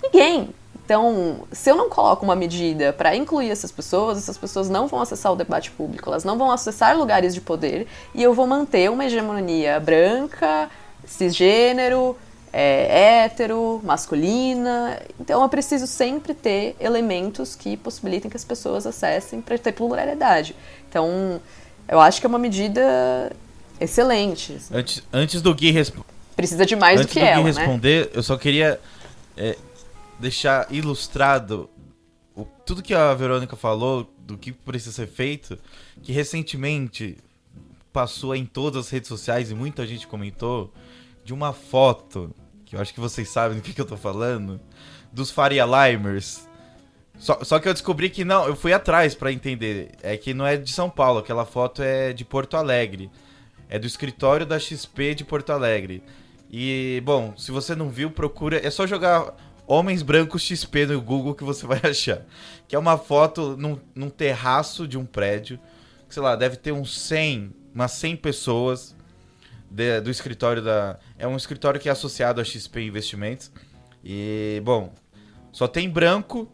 Ninguém. Então, se eu não coloco uma medida para incluir essas pessoas não vão acessar o debate público, elas não vão acessar lugares de poder, e eu vou manter uma hegemonia branca, cisgênero, hétero, masculina. Então eu preciso sempre ter elementos que possibilitem que as pessoas acessem para ter pluralidade. Então eu acho que é uma medida excelente.
Antes do Gui
precisa de mais do que ela,
responder, né? Eu só queria deixar ilustrado tudo que a Verônica falou, do que precisa ser feito, que recentemente passou em todas as redes sociais e muita gente comentou, de uma foto, que eu acho que vocês sabem do que eu tô falando, dos Faria Limers. Só que eu descobri que não, eu fui atrás pra entender, que não é de São Paulo, aquela foto é de Porto Alegre, é do escritório da XP de Porto Alegre. E, bom, se você não viu, procura, é só jogar Homens Brancos XP no Google que você vai achar. Que é uma foto num terraço de um prédio, que, sei lá, deve ter umas 100 pessoas do escritório é um escritório que é associado à XP Investimentos. E, bom, só tem branco.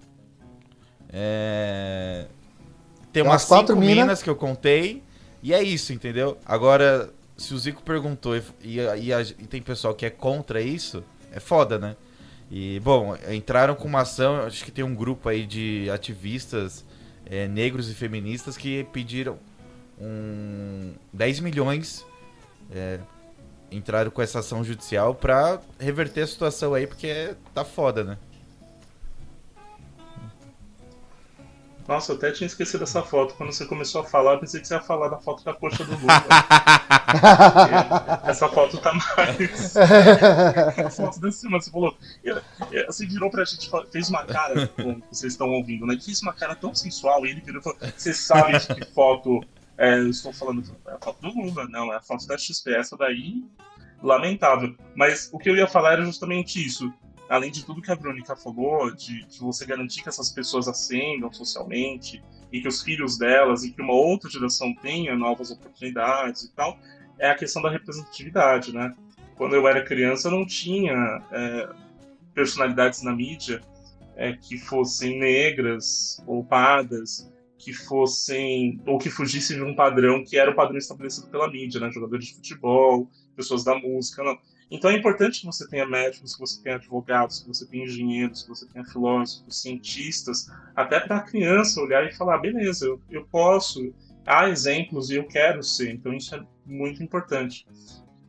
Tem umas 5 minas que eu contei. E é isso, entendeu? Agora, se o Zico perguntou e tem pessoal que é contra isso, é foda, né? E, bom, entraram com uma ação, acho que tem um grupo aí de ativistas negros e feministas que pediram 10 milhões, entraram com essa ação judicial pra reverter a situação aí, porque tá foda, né?
Nossa, eu até tinha esquecido essa foto. Quando você começou a falar, eu pensei que você ia falar da foto da coxa do Lula. Essa foto tá mais... A foto desse semana, você falou... Você virou pra gente, fez uma cara, como vocês estão ouvindo, né? Fez uma cara tão sensual, e ele virou e falou, você sabe de que foto eu estou falando? É a foto do Lula, não, é a foto da XP. Essa daí, lamentável. Mas o que eu ia falar era justamente isso. Além de tudo que a Verônica falou, de você garantir que essas pessoas ascendam socialmente, e que os filhos delas, e que uma outra geração tenha novas oportunidades e tal, é a questão da representatividade, né? quando eu era criança, não tinha personalidades na mídia que fossem negras ou pardas, que fossem, ou que fugissem de um padrão que era o padrão estabelecido pela mídia, né? Jogadores de futebol, pessoas da música, não. Então é importante que você tenha médicos, que você tenha advogados, que você tenha engenheiros, que você tenha filósofos, cientistas, até para a criança olhar e falar, beleza, eu posso, há exemplos e eu quero ser, então isso é muito importante.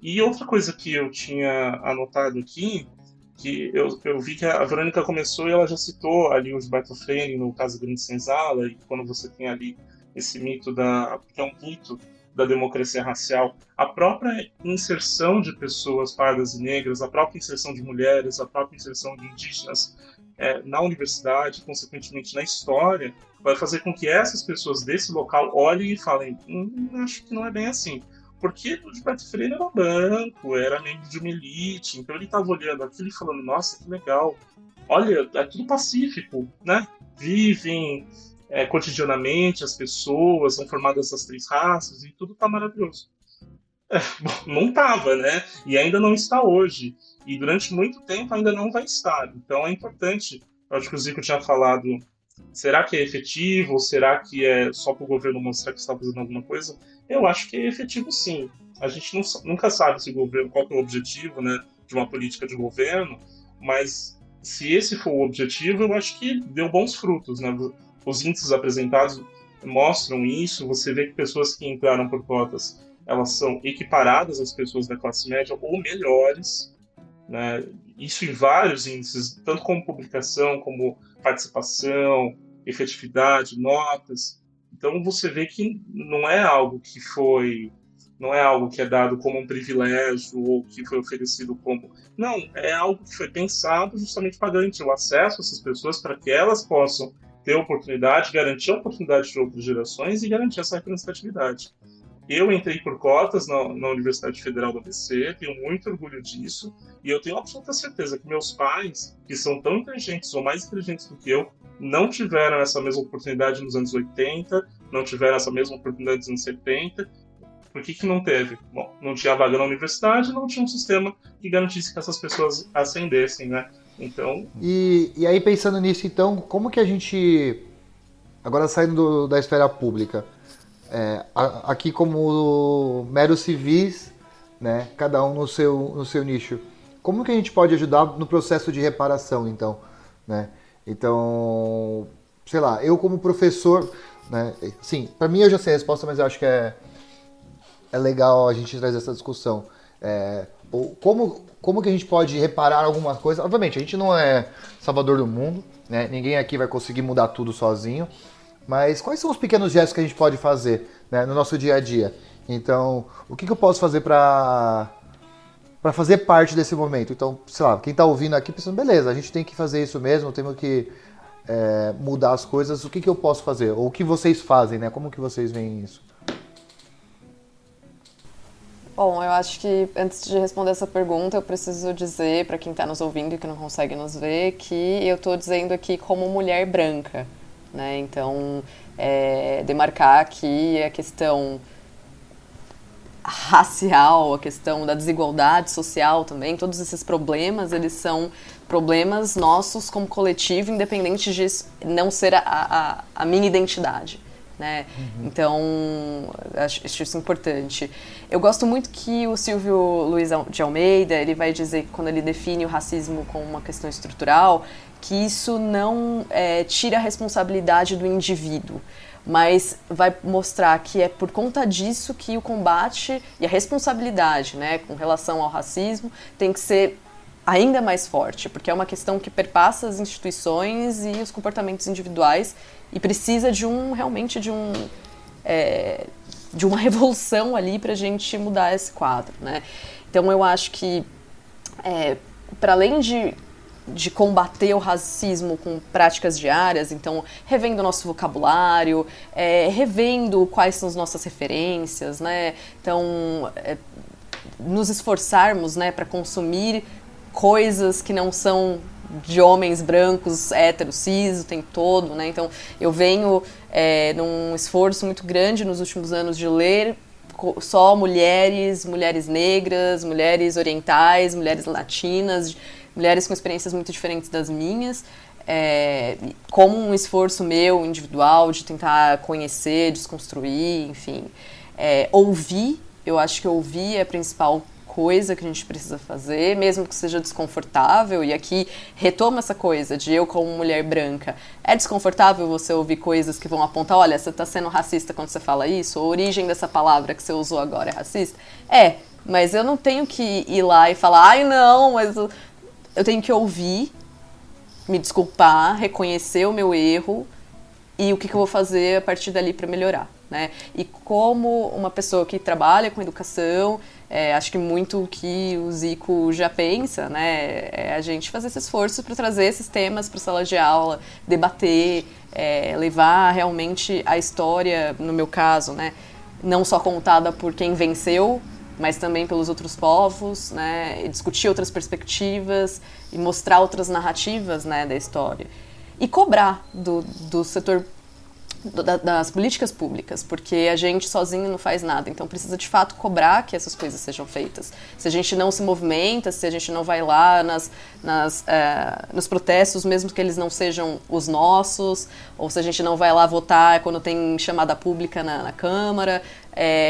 E outra coisa que eu tinha anotado aqui, que eu vi que a Verônica começou e ela já citou ali o Gilberto Freire no caso Grande Senzala, e quando você tem ali esse mito que é um mito da democracia racial, a própria inserção de pessoas pardas e negras, a própria inserção de mulheres, a própria inserção de indígenas na universidade, consequentemente na história, vai fazer com que essas pessoas desse local olhem e falem, acho que não é bem assim. Porque o Gilberto Freire era branco, era membro de uma elite, então ele estava olhando aquilo e falando, nossa, que legal, olha, é tudo pacífico, né? Vivem cotidianamente, as pessoas são formadas das 3 raças e tudo tá maravilhoso. Bom, não estava, né? E ainda não está hoje. E durante muito tempo ainda não vai estar. Então é importante, eu acho que o Zico tinha falado, será que é efetivo ou será que é só para o governo mostrar que está fazendo alguma coisa? Eu acho que é efetivo sim. A gente nunca sabe se o governo, qual que é o objetivo, né, de uma política de governo, mas se esse for o objetivo, eu acho que deu bons frutos, né? Os índices apresentados mostram isso, você vê que pessoas que entraram por cotas, elas são equiparadas às pessoas da classe média ou melhores, né? Isso em vários índices, tanto como publicação, como participação, efetividade, notas. Então você vê que não é algo que é dado como um privilégio ou que foi oferecido como... Não, é algo que foi pensado justamente para garantir o acesso a essas pessoas para que elas possam ter oportunidade, garantir a oportunidade de outras gerações e garantir essa representatividade. Eu entrei por cotas na Universidade Federal do ABC, tenho muito orgulho disso, e eu tenho absoluta certeza que meus pais, que são tão inteligentes ou mais inteligentes do que eu, não tiveram essa mesma oportunidade nos anos 80, não tiveram essa mesma oportunidade nos anos 70. Por que não teve? Bom, não tinha vaga na universidade, não tinha um sistema que garantisse que essas pessoas ascendessem, né? Então...
E aí, pensando nisso, então, como que a gente, agora saindo da esfera pública, aqui como meros civis, né, cada um no seu nicho, como que a gente pode ajudar no processo de reparação, então, né? Então, sei lá, eu como professor, né, sim, para mim eu já sei a resposta, mas eu acho que é legal a gente trazer essa discussão. Como que a gente pode reparar alguma coisa? Obviamente, a gente não é salvador do mundo, né? Ninguém aqui vai conseguir mudar tudo sozinho, mas quais são os pequenos gestos que a gente pode fazer, né, no nosso dia a dia? Então, o que eu posso fazer para fazer parte desse momento? Então, sei lá, quem está ouvindo aqui pensando, beleza, a gente tem que fazer isso mesmo, temos que mudar as coisas, o que eu posso fazer? Ou o que vocês fazem, né? Como que vocês veem isso?
Bom, eu acho que antes de responder essa pergunta, eu preciso dizer para quem está nos ouvindo e que não consegue nos ver, que eu estou dizendo aqui como mulher branca, né? Então, demarcar aqui a questão racial, a questão da desigualdade social também, todos esses problemas, eles são problemas nossos como coletivo, independente de não ser a minha identidade, né? Uhum. Então, acho isso importante. Eu gosto muito que o Silvio Luiz de Almeida, ele vai dizer que quando ele define o racismo como uma questão estrutural, que isso não tira a responsabilidade do indivíduo, mas vai mostrar que é por conta disso que o combate e a responsabilidade, né, com relação ao racismo tem que ser ainda mais forte, porque é uma questão que perpassa as instituições e os comportamentos individuais e precisa realmente de uma revolução ali para a gente mudar esse quadro, né? Então eu acho que, para além de combater o racismo com práticas diárias, então revendo o nosso vocabulário, revendo quais são as nossas referências, né? Então, nos esforçarmos, né, para consumir coisas que não são de homens brancos, héteros, cis, o tempo todo, né? Então, eu venho num esforço muito grande nos últimos anos de ler só mulheres negras, mulheres orientais, mulheres latinas, mulheres com experiências muito diferentes das minhas, como um esforço meu, individual, de tentar conhecer, desconstruir, enfim. Ouvir, eu acho que ouvir é a principal coisa que a gente precisa fazer, mesmo que seja desconfortável, e aqui retoma essa coisa de eu como mulher branca. É desconfortável você ouvir coisas que vão apontar, olha, você está sendo racista quando você fala isso, a origem dessa palavra que você usou agora é racista? Mas eu não tenho que ir lá e falar, ai não, mas eu tenho que ouvir, me desculpar, reconhecer o meu erro e o que eu vou fazer a partir dali para melhorar, né? E como uma pessoa que trabalha com educação, acho que muito o que o Zico já pensa, né, é a gente fazer esse esforço para trazer esses temas para a sala de aula, debater, levar realmente a história, no meu caso, né, não só contada por quem venceu, mas também pelos outros povos, né, e discutir outras perspectivas e mostrar outras narrativas, né, da história. E cobrar do setor das políticas públicas, porque a gente sozinho não faz nada, então precisa de fato cobrar que essas coisas sejam feitas. Se a gente não se movimenta, se a gente não vai lá nos protestos, mesmo que eles não sejam os nossos, ou se a gente não vai lá votar quando tem chamada pública na Câmara,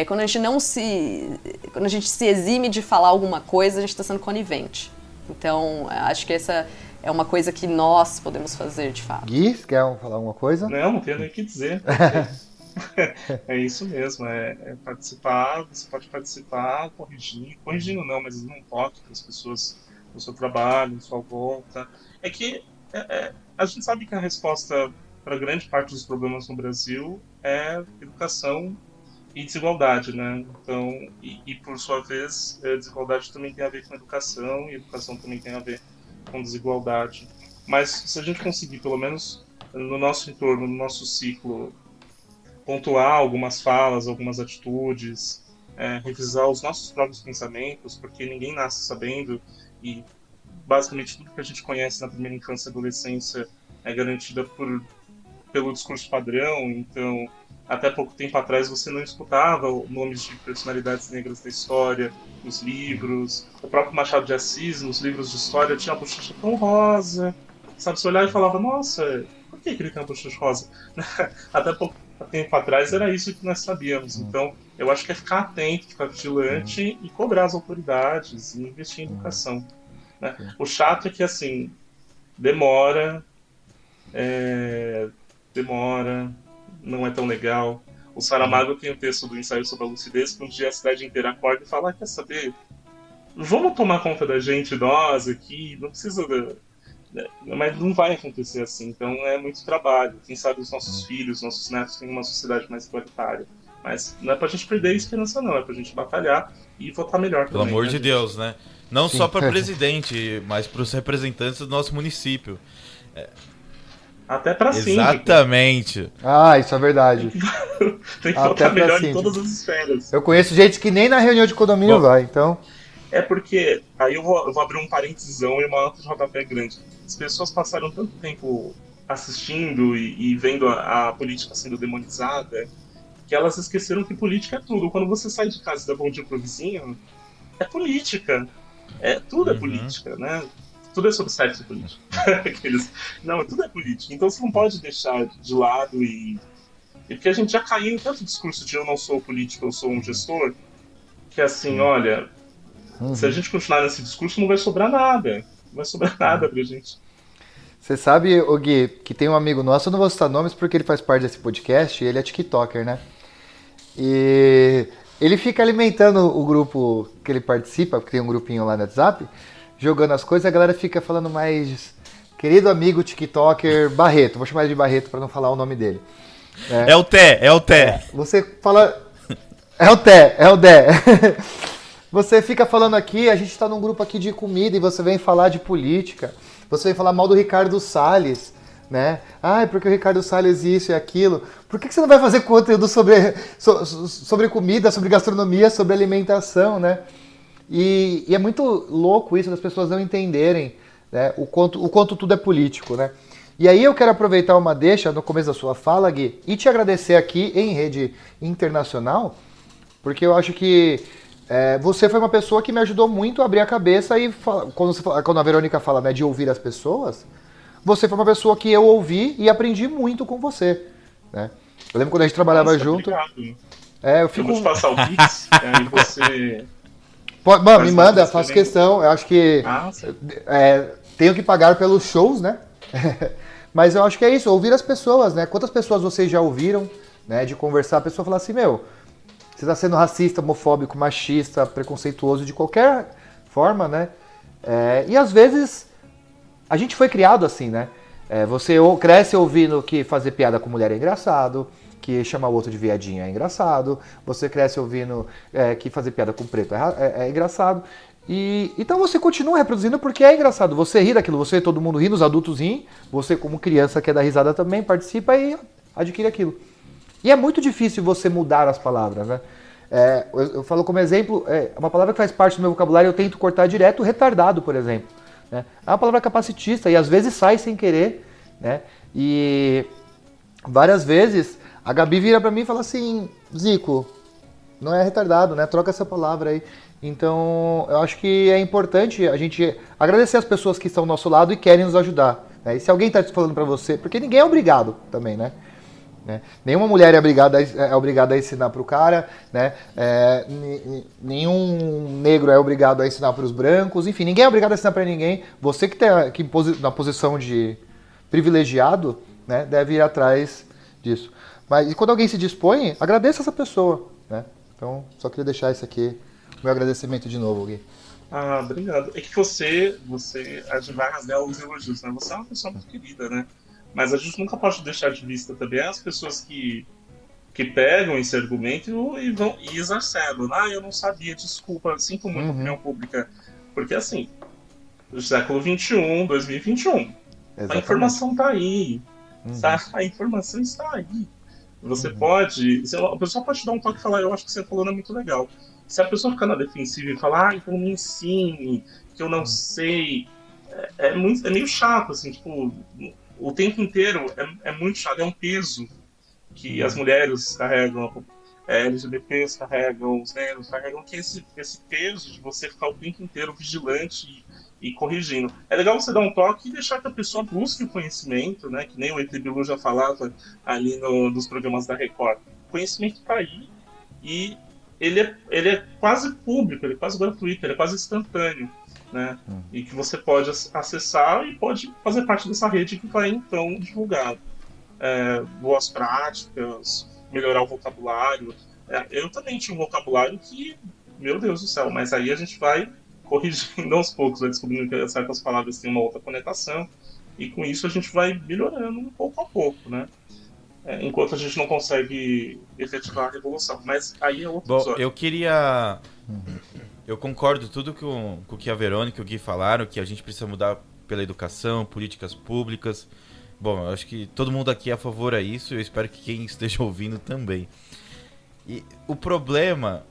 quando a gente se exime de falar alguma coisa, a gente está sendo conivente. Então, acho que essa é uma coisa que nós podemos fazer, de fato.
Gui, você quer falar alguma coisa?
Não tenho nem o que dizer. É isso mesmo, é participar, você pode participar, corrigindo não, mas não toque para as pessoas no seu trabalho, na sua volta. É que a gente sabe que a resposta para grande parte dos problemas no Brasil é educação e desigualdade, né? Então, e por sua vez, desigualdade também tem a ver com educação, e educação também tem a ver com desigualdade. Mas se a gente conseguir, pelo menos no nosso entorno, no nosso ciclo, pontuar algumas falas, algumas atitudes, revisar os nossos próprios pensamentos, porque ninguém nasce sabendo, e basicamente tudo que a gente conhece na primeira infância e adolescência é garantida pelo discurso padrão. Então, até pouco tempo atrás você não escutava nomes de personalidades negras da história nos livros. O próprio Machado de Assis, nos livros de história, tinha uma bochecha tão rosa. Sabe, você olhava e falava, nossa, por que ele tem uma bochecha rosa? Até pouco tempo atrás era isso que nós sabíamos. Então, eu acho que é ficar atento, ficar vigilante e cobrar as autoridades e investir em educação, né? O chato é que, assim, demora, não é tão legal. O Saramago tem o texto do ensaio sobre a lucidez, que um dia a cidade inteira acorda e fala, quer saber, vamos tomar conta da gente, nós aqui, não precisa... Mas não vai acontecer assim, então é muito trabalho. Quem sabe os nossos filhos, nossos netos têm uma sociedade mais igualitária. Mas não é pra gente perder a esperança não, é pra gente batalhar e votar melhor também.
Pelo amor de
gente?
Deus, né? Não só para presidente, mas para os representantes do nosso município.
Até pra síndico.
Exatamente.
Isso é verdade.
Tem que
Até
votar
pra
melhor em
síndico.
todas as esferas.
Eu conheço gente que nem na reunião de condomínio
Bom.
vai, então...
É porque, aí eu vou abrir um parêntesão e uma nota de rodapé grande. As pessoas passaram tanto tempo assistindo e vendo a política sendo demonizada, que elas esqueceram que política é tudo. Quando você sai de casa e dá bom dia pro vizinho, é política. Tudo é política, né? Tudo é sobre sexo político. Não, tudo é política. Então você não pode deixar de lado e porque a gente já caiu em tanto discurso de eu não sou político, eu sou um gestor, que assim, olha... Se a gente continuar nesse discurso, não vai sobrar nada. Não vai sobrar nada pra gente.
Você sabe, Gui, que tem um amigo nosso, eu não vou citar nomes porque ele faz parte desse podcast, e ele é tiktoker, né? E ele fica alimentando o grupo que ele participa, porque tem um grupinho lá no WhatsApp, jogando as coisas, a galera fica falando mais... Querido amigo tiktoker Barreto, vou chamar ele de Barreto pra não falar o nome dele.
É o Té.
Você fala... É o Té. Você fica falando aqui, a gente tá num grupo aqui de comida e você vem falar de política, você vem falar mal do Ricardo Salles, né? Porque o Ricardo Salles isso e aquilo. Por que você não vai fazer conteúdo sobre comida, sobre gastronomia, sobre alimentação, né? E é muito louco isso, das pessoas não entenderem, né, o quanto tudo é político, né? E aí eu quero aproveitar uma deixa no começo da sua fala, Gui, e te agradecer aqui em rede internacional, Porque eu acho que você foi uma pessoa que me ajudou muito a abrir a cabeça e quando a Verônica fala, né, de ouvir as pessoas, você foi uma pessoa que eu ouvi e aprendi muito com você, né? Eu lembro quando a gente trabalhava junto.
Obrigado.
Eu fico.
Eu vou te passar o Pix, aí você...
Mano, me manda, faço questão. Eu acho que tenho que pagar pelos shows, né? Mas eu acho que é isso, ouvir as pessoas, né? Quantas pessoas vocês já ouviram, né? De conversar, a pessoa falar assim, meu, você tá sendo racista, homofóbico, machista, preconceituoso de qualquer forma, né? E às vezes a gente foi criado assim, né? Você cresce ouvindo que fazer piada com mulher é engraçado, que chamar o outro de viadinho é engraçado, você cresce ouvindo que fazer piada com preto é engraçado. Então você continua reproduzindo porque é engraçado. Você ri daquilo, você, todo mundo ri, os adultos riem, você como criança quer dar risada também, participa e adquire aquilo. E é muito difícil você mudar as palavras, né? Eu falo como exemplo, uma palavra que faz parte do meu vocabulário, eu tento cortar direto, retardado, por exemplo. Né? É uma palavra capacitista e às vezes sai sem querer, né? E várias vezes a Gabi vira pra mim e fala assim, Zico, não é retardado, né? Troca essa palavra aí. Então, eu acho que é importante a gente agradecer as pessoas que estão ao nosso lado e querem nos ajudar. Né? E se alguém está falando para você, porque ninguém é obrigado também, né? Nenhuma mulher é obrigada a ensinar para o cara, né? Nenhum negro é obrigado a ensinar para os brancos, enfim, ninguém é obrigado a ensinar para ninguém. Você que está na posição de privilegiado, né, deve ir atrás disso. Mas e quando alguém se dispõe, agradeça essa pessoa, né? Então, só queria deixar isso aqui. Meu agradecimento de novo, Gui.
Obrigado. É que você vai rasgar os elogios, né? Você é uma pessoa muito querida, né? Mas a gente nunca pode deixar de vista também as pessoas que pegam esse argumento e exacerbam. Eu não sabia, desculpa, sinto muito a opinião pública. Porque assim, no século XXI, 2021, exatamente. A informação tá aí. Sabe? A informação está aí. Você pode... A pessoa pode te dar um toque e falar, eu acho que você falando é muito legal. Se a pessoa ficar na defensiva e falar, então me ensine, que eu não sei, é meio chato, assim, tipo, o tempo inteiro é muito chato, é um peso que as mulheres carregam, LGBTs carregam, os negros carregam, que é esse peso de você ficar o tempo inteiro vigilante e corrigindo. É legal você dar um toque e deixar que a pessoa busque o conhecimento, né, que nem o ET Bilu já falava ali nos programas da Record. O conhecimento está aí e ele é quase público, ele é quase gratuito, ele é quase instantâneo, né? E que você pode acessar e pode fazer parte dessa rede que vai, então, divulgar boas práticas, melhorar o vocabulário. Eu também tinha um vocabulário que, meu Deus do céu, mas aí a gente vai corrigindo aos poucos, vai descobrindo que certas palavras têm uma outra conectação, e com isso a gente vai melhorando um pouco a pouco, né? Enquanto a gente não consegue efetivar a revolução. Mas aí é outro episódio.
Eu queria... Eu concordo tudo com o que a Verônica e o Gui falaram, que a gente precisa mudar pela educação, políticas públicas. Bom, eu acho que todo mundo aqui é a favor a isso, eu espero que quem esteja ouvindo também. E o problema...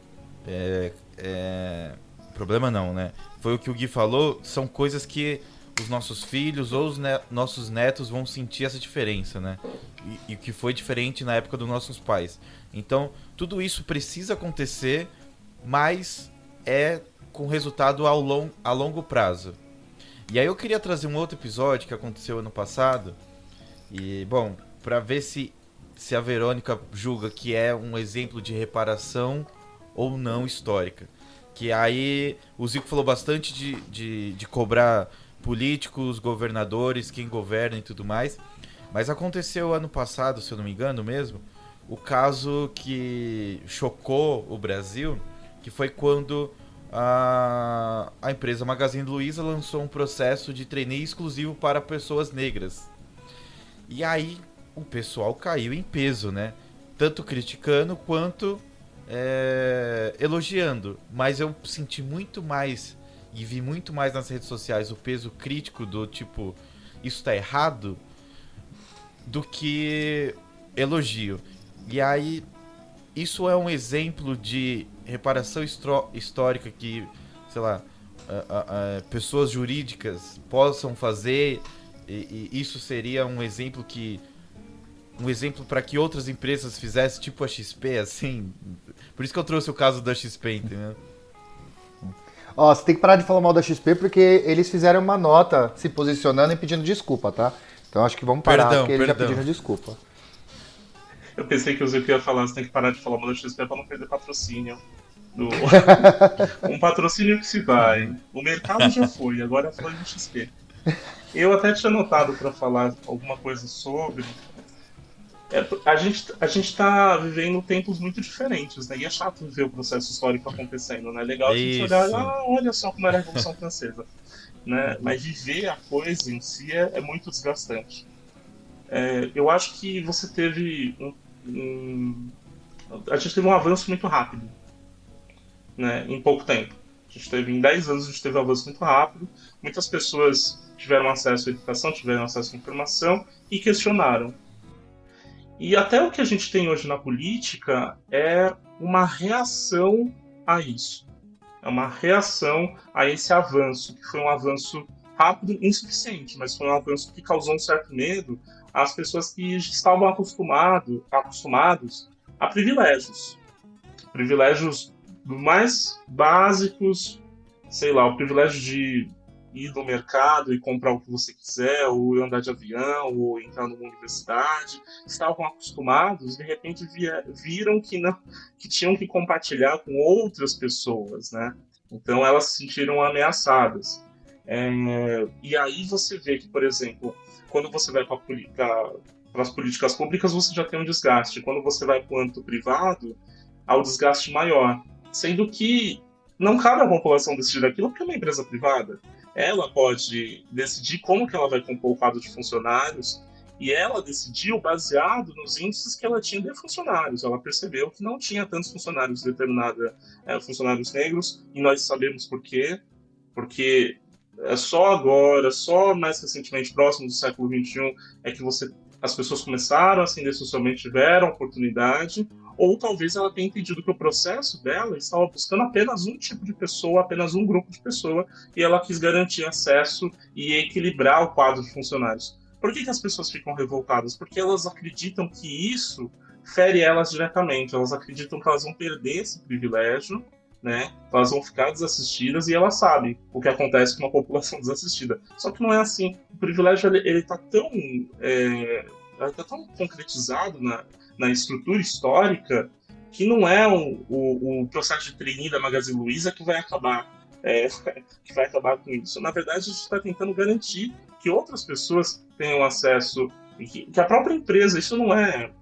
Problema não, né? Foi o que o Gui falou, são coisas que os nossos filhos ou os nossos netos vão sentir essa diferença, né? E que foi diferente na época dos nossos pais. Então, tudo isso precisa acontecer, mas é com resultado a longo prazo. E aí eu queria trazer um outro episódio que aconteceu ano passado. E, bom, pra ver se a Verônica julga que é um exemplo de reparação ou não histórica. Que aí o Zico falou bastante de cobrar políticos, governadores, quem governa e tudo mais. Mas aconteceu ano passado, se eu não me engano mesmo, o caso que chocou o Brasil, que foi quando a empresa Magazine Luiza lançou um processo de trainee exclusivo para pessoas negras. E aí o pessoal caiu em peso, né? Tanto criticando quanto elogiando. Mas eu senti muito mais e vi muito mais nas redes sociais o peso crítico do tipo, isso tá errado, do que elogio. E aí, isso é um exemplo de reparação histórica que, sei lá, pessoas jurídicas possam fazer, e isso seria um exemplo que um exemplo para que outras empresas fizessem, tipo a XP, assim. Por isso que eu trouxe o caso da XP, entendeu?
Ó, você tem que parar de falar mal da XP porque eles fizeram uma nota se posicionando e pedindo desculpa, tá? Então acho que vamos parar, porque eles já pediram desculpa.
Eu pensei que o Zico ia falar, você tem que parar de falar mal da XP pra não perder patrocínio. Um patrocínio que se vai. O mercado já foi, agora é falando de XP. Eu até tinha notado para falar alguma coisa sobre. A gente tá vivendo tempos muito diferentes, né? E é chato ver o processo histórico acontecendo, né? É legal a gente olhar, olha só como era a Revolução Francesa. Né? Mas viver a coisa em si é muito desgastante. Eu acho que você teve a gente teve um avanço muito rápido, né? Em pouco tempo. Em 10 anos a gente teve um avanço muito rápido. Muitas pessoas tiveram acesso à educação, tiveram acesso à informação e questionaram. E até o que a gente tem hoje na política é uma reação a isso. É uma reação a esse avanço, que foi um avanço rápido e insuficiente, mas foi um avanço que causou um certo medo às pessoas que estavam acostumados a privilégios. Privilégios mais básicos, sei lá, o privilégio de ir no mercado e comprar o que você quiser, ou andar de avião, ou entrar numa universidade, estavam acostumados, de repente viram que tinham que compartilhar com outras pessoas, né? Então elas se sentiram ameaçadas. E aí você vê que, por exemplo, quando você vai para as políticas públicas, você já tem um desgaste. Quando você vai para o âmbito privado, há um desgaste maior. Sendo que não cabe à população decidir aquilo, porque é uma empresa privada. Ela pode decidir como que ela vai compor o quadro de funcionários, e ela decidiu baseado nos índices que ela tinha de funcionários. Ela percebeu que não tinha tantos funcionários funcionários negros, e nós sabemos por quê. Porque só agora, só mais recentemente, próximo do século XXI, é que as pessoas começaram a ascender socialmente, tiveram oportunidade, ou talvez ela tenha entendido que o processo dela estava buscando apenas um tipo de pessoa, apenas um grupo de pessoa, e ela quis garantir acesso e equilibrar o quadro de funcionários. Por que as pessoas ficam revoltadas? Porque elas acreditam que isso fere elas diretamente, elas acreditam que elas vão perder esse privilégio, né? Elas vão ficar desassistidas e elas sabem o que acontece com uma população desassistida. Só que não é assim. O privilégio ele tá tão concretizado na estrutura histórica que não é o processo de trainee da Magazine Luiza que vai acabar com isso. Na verdade, a gente está tentando garantir que outras pessoas tenham acesso, que a própria empresa, isso não é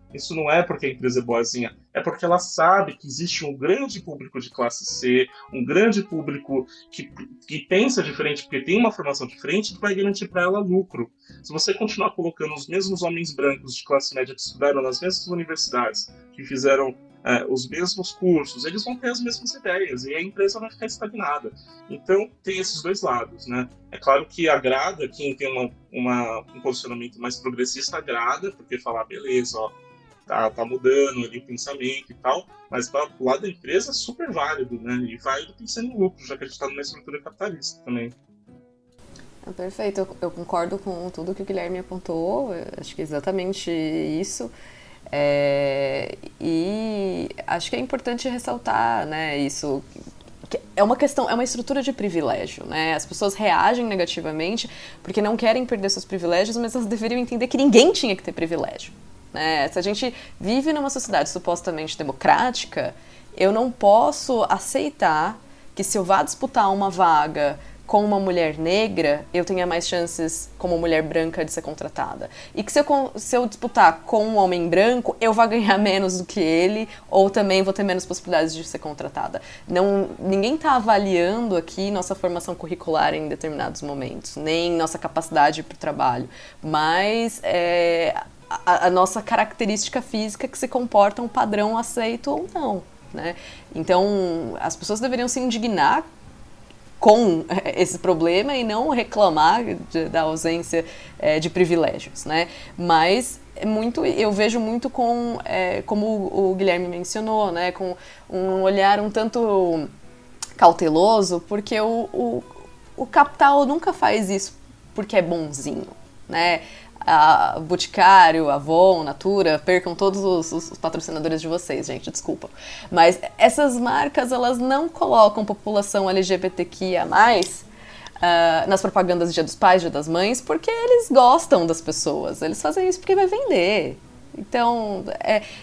porque a empresa é boazinha, é porque ela sabe que existe um grande público de classe C, um grande público que pensa diferente, porque tem uma formação diferente, que vai garantir para ela lucro. Se você continuar colocando os mesmos homens brancos de classe média que estudaram nas mesmas universidades, que fizeram os mesmos cursos, eles vão ter as mesmas ideias e a empresa vai ficar estagnada. Então, tem esses dois lados, né? É claro que agrada quem tem um posicionamento mais progressista, agrada, porque falar, beleza, ó, tá mudando ali o pensamento e tal, mas do lado da empresa é super válido, né? E válido pensando em lucro, já que a gente está numa estrutura capitalista também.
Perfeito, eu concordo com tudo que o Guilherme apontou, acho que é exatamente isso. E acho que é importante ressaltar, né, isso, que é uma estrutura de privilégio, né? As pessoas reagem negativamente porque não querem perder seus privilégios, mas elas deveriam entender que ninguém tinha que ter privilégio, né? Se a gente vive numa sociedade supostamente democrática, eu não posso aceitar que se eu vá disputar uma vaga com uma mulher negra, eu tenha mais chances como mulher branca de ser contratada. E que se eu disputar com um homem branco, eu vou ganhar menos do que ele, ou também vou ter menos possibilidades de ser contratada. Ninguém está avaliando aqui nossa formação curricular em determinados momentos, nem nossa capacidade para o trabalho, mas a nossa característica física que se comporta um padrão aceito ou não, né? Então, as pessoas deveriam se indignar com esse problema e não reclamar da ausência de privilégios, né? Mas eu vejo muito como o Guilherme mencionou, né? Com um olhar um tanto cauteloso, porque o capital nunca faz isso porque é bonzinho, né? a Boticário, Avon, Natura, percam todos os patrocinadores de vocês, gente, desculpa. Mas essas marcas, elas não colocam população LGBTQIA+, nas propagandas do Dia dos Pais, Dia das Mães, porque eles gostam das pessoas. Eles fazem isso porque vai vender. Então,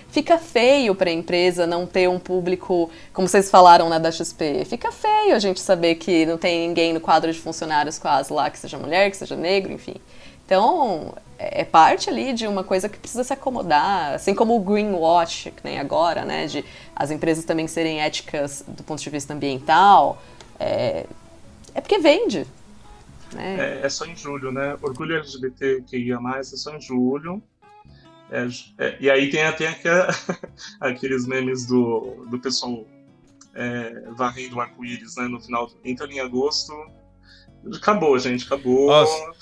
fica feio para a empresa não ter um público, como vocês falaram, né, da XP. Fica feio a gente saber que não tem ninguém no quadro de funcionários quase lá que seja mulher, que seja negro, enfim. Então, é parte ali de uma coisa que precisa se acomodar, assim como o greenwash, que nem agora, né, de as empresas também serem éticas do ponto de vista ambiental. É porque vende. Né?
É só em julho, né? Orgulho LGBTQIA+, é só em julho. E aí tem até aqueles memes do pessoal varrendo o arco-íris, né? No final, entra em agosto. Acabou, gente, acabou.
Nossa.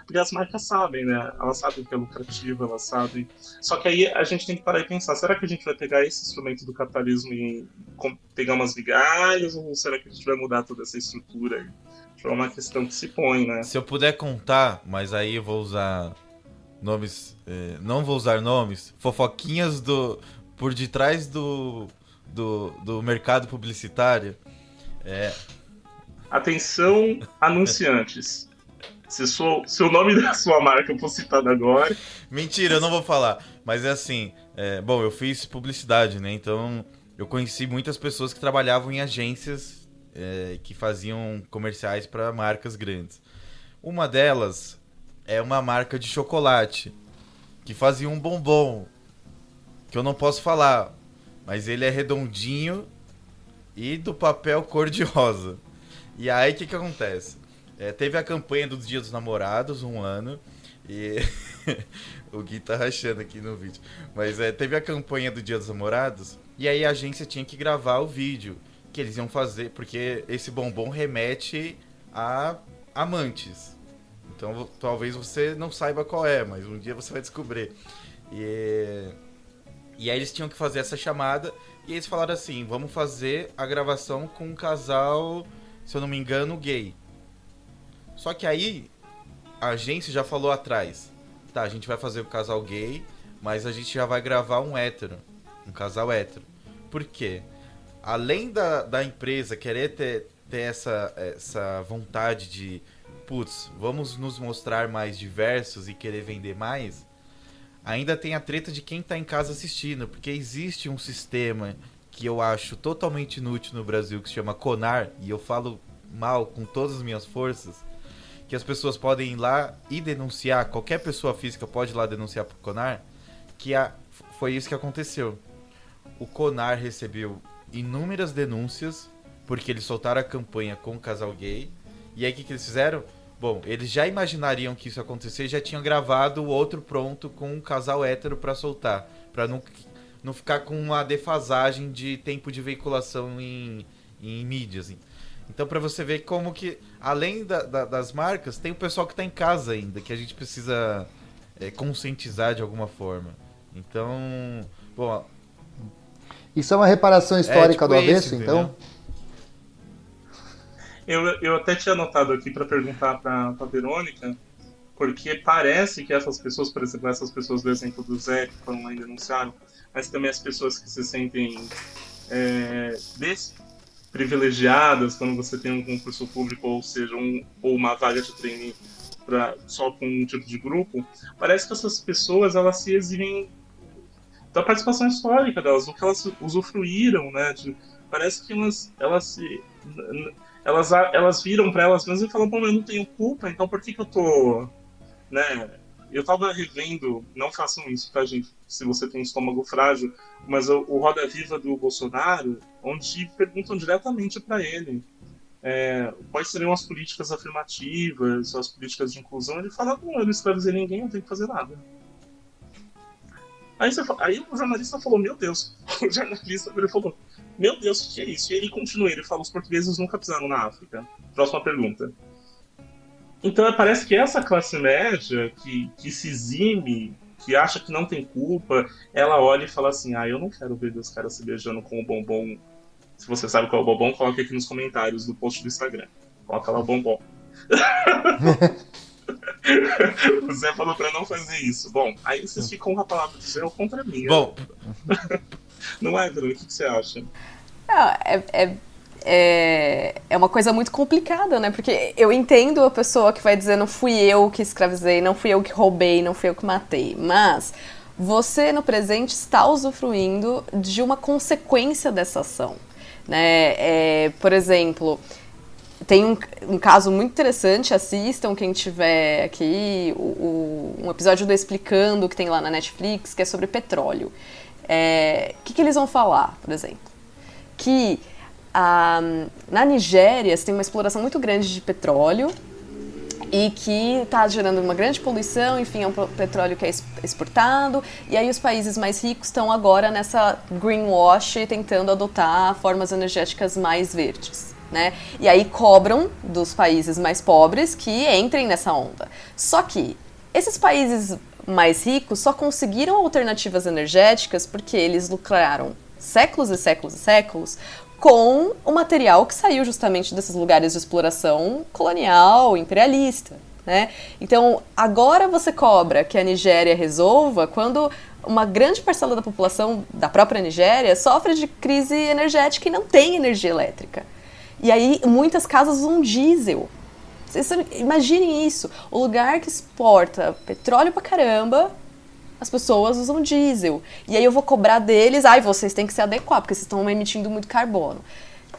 Porque as marcas sabem, né? Elas sabem que é lucrativo, elas sabem. Só que aí a gente tem que parar e pensar, será que a gente vai pegar esse instrumento do capitalismo e pegar umas migalhas, ou será que a gente vai mudar toda essa estrutura aí? É uma questão que se põe, né?
Se eu puder contar, mas aí eu vou usar nomes, não vou usar nomes, fofoquinhas por detrás do mercado publicitário.
Atenção, anunciantes. Se o nome da sua marca for citado agora...
Mentira, eu não vou falar. Mas é assim, bom, eu fiz publicidade, né? Então eu conheci muitas pessoas que trabalhavam em agências que faziam comerciais para marcas grandes. Uma delas é uma marca de chocolate que fazia um bombom que eu não posso falar, mas ele é redondinho e do papel cor-de-rosa. E aí o que acontece? Teve a campanha do Dia dos Namorados, 1 ano, e o Gui tá rachando aqui no vídeo, mas teve a campanha do Dia dos Namorados, e aí a agência tinha que gravar o vídeo que eles iam fazer, porque esse bombom remete a amantes. Então talvez você não saiba qual é, mas um dia você vai descobrir. E aí eles tinham que fazer essa chamada, e eles falaram assim, vamos fazer a gravação com um casal, se eu não me engano, gay. Só que aí a agência já falou atrás, tá, a gente vai fazer o casal gay, mas a gente já vai gravar um casal hétero. Por quê? Além da empresa querer ter essa vontade de, putz, vamos nos mostrar mais diversos e querer vender mais, ainda tem a treta de quem tá em casa assistindo, porque existe um sistema que eu acho totalmente inútil no Brasil, que se chama CONAR, e eu falo mal com todas as minhas forças, que as pessoas podem ir lá e denunciar, qualquer pessoa física pode ir lá denunciar pro CONAR, foi isso que aconteceu. O CONAR recebeu inúmeras denúncias, porque eles soltaram a campanha com o casal gay, e aí o que eles fizeram? Bom, eles já imaginariam que isso ia acontecer, já tinham gravado o outro pronto com um casal hétero pra soltar, pra não ficar com uma defasagem de tempo de veiculação em mídias. Então, pra você ver como que, além das marcas, tem o pessoal que tá em casa ainda, que a gente precisa conscientizar de alguma forma. Então, bom...
Isso é uma reparação histórica do avesso,
entendeu?
então?
Eu até tinha anotado aqui para perguntar para a Verônica, porque parece que essas pessoas, por exemplo, essas pessoas do exemplo do Zé, que foram lá e denunciaram, mas também as pessoas que se sentem desprivilegiadas quando você tem um concurso público, ou seja, ou uma vaga de trainee só com um tipo de grupo, parece que essas pessoas elas se exibem da participação histórica delas, do que elas usufruíram, né? Parece que elas viram para elas mesmas e falam, bom, eu não tenho culpa, então por que eu tô, né? Eu tava revendo, não façam isso, tá, gente? Se você tem estômago frágil, mas o Roda Viva do Bolsonaro, onde perguntam diretamente para ele quais seriam as políticas afirmativas, as políticas de inclusão. Ele fala, não, eu não escravizei ninguém, eu não tenho que fazer nada. Aí o jornalista falou, meu Deus. O jornalista falou, meu Deus, o que é isso? E ele continua, ele fala, os portugueses nunca pisaram na África. Próxima pergunta. Então parece que essa classe média que se exime, que acha que não tem culpa, ela olha e fala assim, eu não quero ver os caras se beijando com o bombom. Se você sabe qual é o bombom, coloque aqui nos comentários do post do Instagram. Coloca lá o bombom. O Zé falou pra não fazer isso. Bom, aí vocês ficam com a palavra do Zé contra a minha.
Bom,
Não é, Bruno? O que você acha?
Não, é uma coisa muito complicada, né? Porque eu entendo a pessoa que vai dizer não fui eu que escravizei, não fui eu que roubei, não fui eu que matei. Mas você, no presente, está usufruindo de uma consequência dessa ação, né? Por exemplo, tem um caso muito interessante, assistam quem tiver aqui, um episódio do Explicando que tem lá na Netflix, que é sobre petróleo. O que eles vão falar, por exemplo? Que na Nigéria você tem uma exploração muito grande de petróleo e que está gerando uma grande poluição, enfim, é um petróleo que é exportado, e aí os países mais ricos estão agora nessa greenwash, tentando adotar formas energéticas mais verdes, né? E aí cobram dos países mais pobres que entrem nessa onda. Só que esses países mais ricos só conseguiram alternativas energéticas porque eles lucraram séculos e séculos e séculos com o material que saiu justamente desses lugares de exploração colonial, imperialista, né? Então, agora você cobra que a Nigéria resolva quando uma grande parcela da população da própria Nigéria sofre de crise energética e não tem energia elétrica. E aí, muitas casas usam diesel. Vocês imaginem isso, o lugar que exporta petróleo pra caramba, as pessoas usam diesel. E aí eu vou cobrar deles, vocês têm que se adequar, porque vocês estão emitindo muito carbono.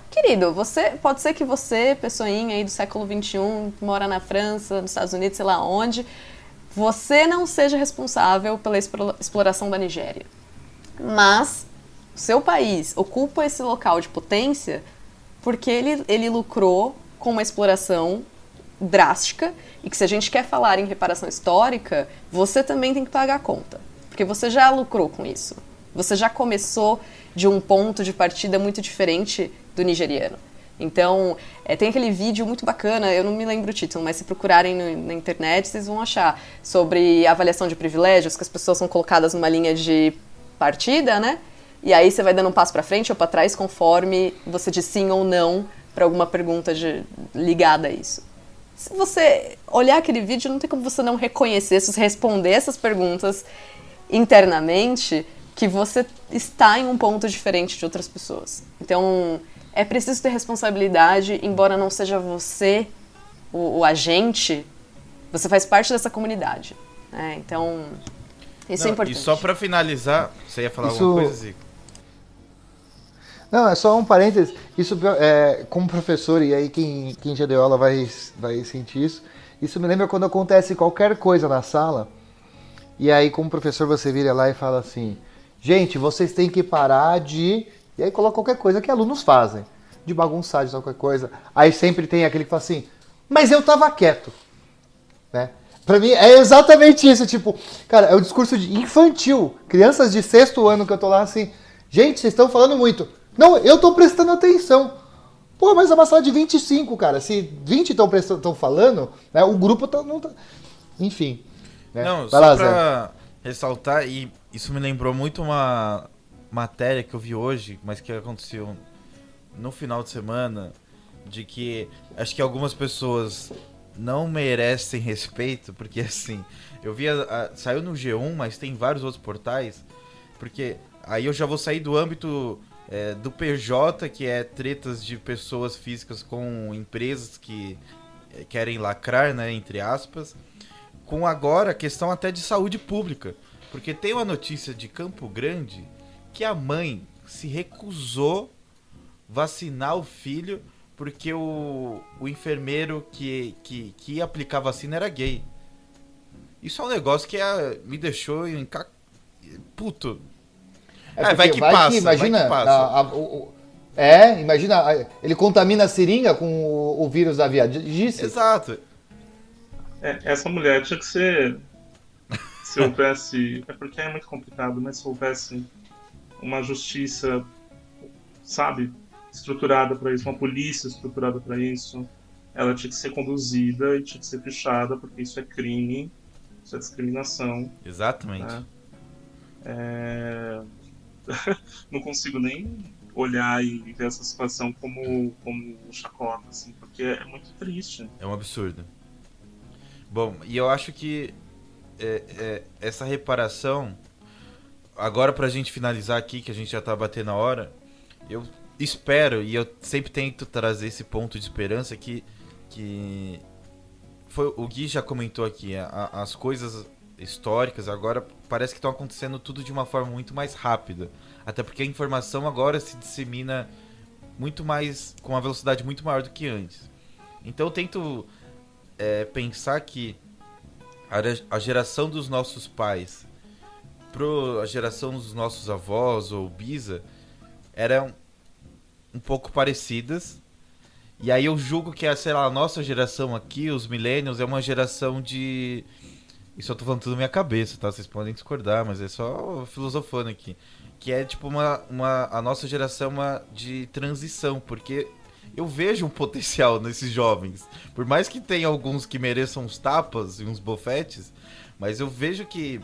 Querido, pode ser que você, pessoinha aí do século XXI, que mora na França, nos Estados Unidos, sei lá onde, você não seja responsável pela exploração da Nigéria. Mas o seu país ocupa esse local de potência porque ele lucrou com uma exploração drástica, e que se a gente quer falar em reparação histórica, você também tem que pagar a conta, porque você já lucrou com isso. Você já começou de um ponto de partida muito diferente do nigeriano. Então, tem aquele vídeo muito bacana, eu não me lembro o título, mas se procurarem na internet, vocês vão achar, sobre avaliação de privilégios, que as pessoas são colocadas numa linha de partida, né? E aí você vai dando um passo para frente ou para trás conforme você diz sim ou não para alguma pergunta ligada a isso. Se você olhar aquele vídeo, não tem como você não reconhecer, se você responder essas perguntas internamente, que você está em um ponto diferente de outras pessoas. Então, é preciso ter responsabilidade, embora não seja você o agente, você faz parte dessa comunidade, né? Então, isso é importante.
E só para finalizar, você ia falar alguma coisa, Zico?
Não, é só um parênteses. Isso, como professor, e aí quem já deu aula vai sentir isso. Isso me lembra quando acontece qualquer coisa na sala, e aí como professor você vira lá e fala assim, gente, vocês têm que parar de... E aí coloca qualquer coisa que alunos fazem, de bagunçar, de qualquer coisa. Aí sempre tem aquele que fala assim, mas eu tava quieto, né? Pra mim é exatamente isso, tipo, cara, é o discurso infantil. Crianças de 6º ano que eu tô lá assim, gente, vocês estão falando muito. Não, eu tô prestando atenção. Pô, mas é uma sala de 25, cara. Se 20 estão falando, né, o grupo não tá... Enfim. Né?
Não,
vai
só
lá,
pra ressaltar, e isso me lembrou muito uma matéria que eu vi hoje, mas que aconteceu no final de semana, de que acho que algumas pessoas não merecem respeito, porque assim, eu vi, saiu no G1, mas tem vários outros portais, porque aí eu já vou sair do âmbito do PJ, que é tretas de pessoas físicas com empresas que querem lacrar, né, entre aspas, com agora a questão até de saúde pública, porque tem uma notícia de Campo Grande que a mãe se recusou vacinar o filho porque o enfermeiro que ia aplicar vacina era gay. Isso é um negócio que me deixou puto. Vai que passa,
imagina,
vai que passa.
Imagina, ele contamina a seringa com o vírus da viadice.
Exato.
Essa mulher tinha que ser... Se houvesse... É porque é muito complicado, mas se houvesse uma justiça, sabe, estruturada para isso, uma polícia estruturada para isso, ela tinha que ser conduzida e tinha que ser fechada, porque isso é crime, isso é discriminação.
Exatamente.
Né? Não consigo nem olhar e ver essa situação como chacota, assim, porque é muito triste.
É um absurdo. Bom, e eu acho que essa reparação, agora pra gente finalizar aqui, que a gente já tá batendo a hora, eu espero, e eu sempre tento trazer esse ponto de esperança que foi, o Gui já comentou aqui, as coisas históricas agora parece que estão acontecendo tudo de uma forma muito mais rápida, até porque a informação agora se dissemina muito mais, com uma velocidade muito maior do que antes. Então eu tento pensar que a geração dos nossos pais a geração dos nossos avós ou bisa eram um pouco parecidas. E aí eu julgo que sei lá, a nossa geração aqui, os millennials, é uma geração de... Isso eu tô falando tudo na minha cabeça, tá? Vocês podem discordar, mas é só filosofando aqui. Que é tipo a nossa geração de transição, porque eu vejo um potencial nesses jovens. Por mais que tenha alguns que mereçam uns tapas e uns bofetes, mas eu vejo que...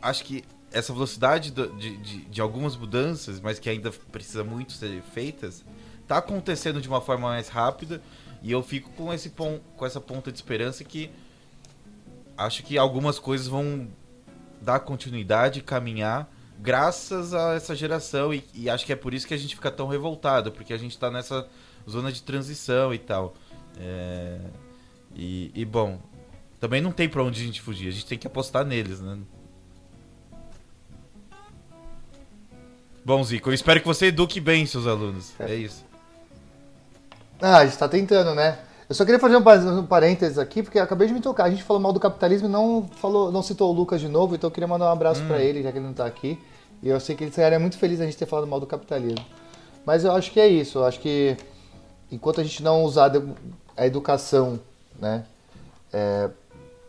acho que essa velocidade de algumas mudanças, mas que ainda precisa muito ser feitas, tá acontecendo de uma forma mais rápida, e eu fico com essa ponta de esperança que acho que algumas coisas vão dar continuidade, caminhar, graças a essa geração, e acho que é por isso que a gente fica tão revoltado, porque a gente tá nessa zona de transição e tal. Bom, também não tem pra onde a gente fugir, a gente tem que apostar neles, né? Bom, Zico, eu espero que você eduque bem seus alunos. É isso.
A gente tá tentando, né? Eu só queria fazer um parênteses aqui, porque eu acabei de me tocar. A gente falou mal do capitalismo e não citou o Lucas de novo, então eu queria mandar um abraço pra ele, já que ele não tá aqui. E eu sei que ele seria muito feliz a gente ter falado mal do capitalismo. Mas eu acho que é isso. Eu acho que enquanto a gente não usar a educação, né,